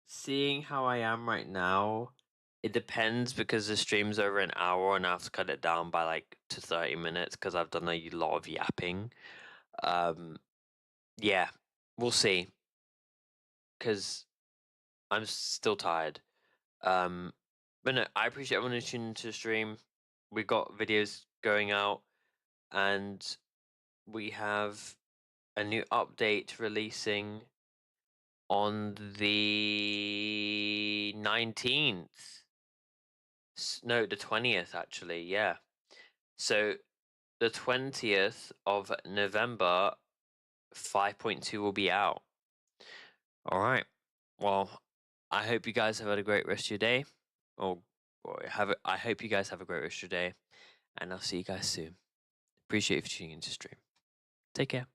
Speaker 1: seeing how I am right now, it depends because the stream's over an hour and I have to cut it down by like to 30 minutes because I've done a lot of yapping. Yeah, we'll see. Because I'm still tired. But no, I appreciate everyone who's tuning into the stream. We got videos going out, and we have a new update releasing on the 19th. No, the 20th, actually. Yeah. So the 20th of November, 5.2 will be out. All right. Well, I hope you guys have had a great rest of your day. I hope you guys have a great rest of your day. And I'll see you guys soon. Appreciate you for tuning into the stream. Take care.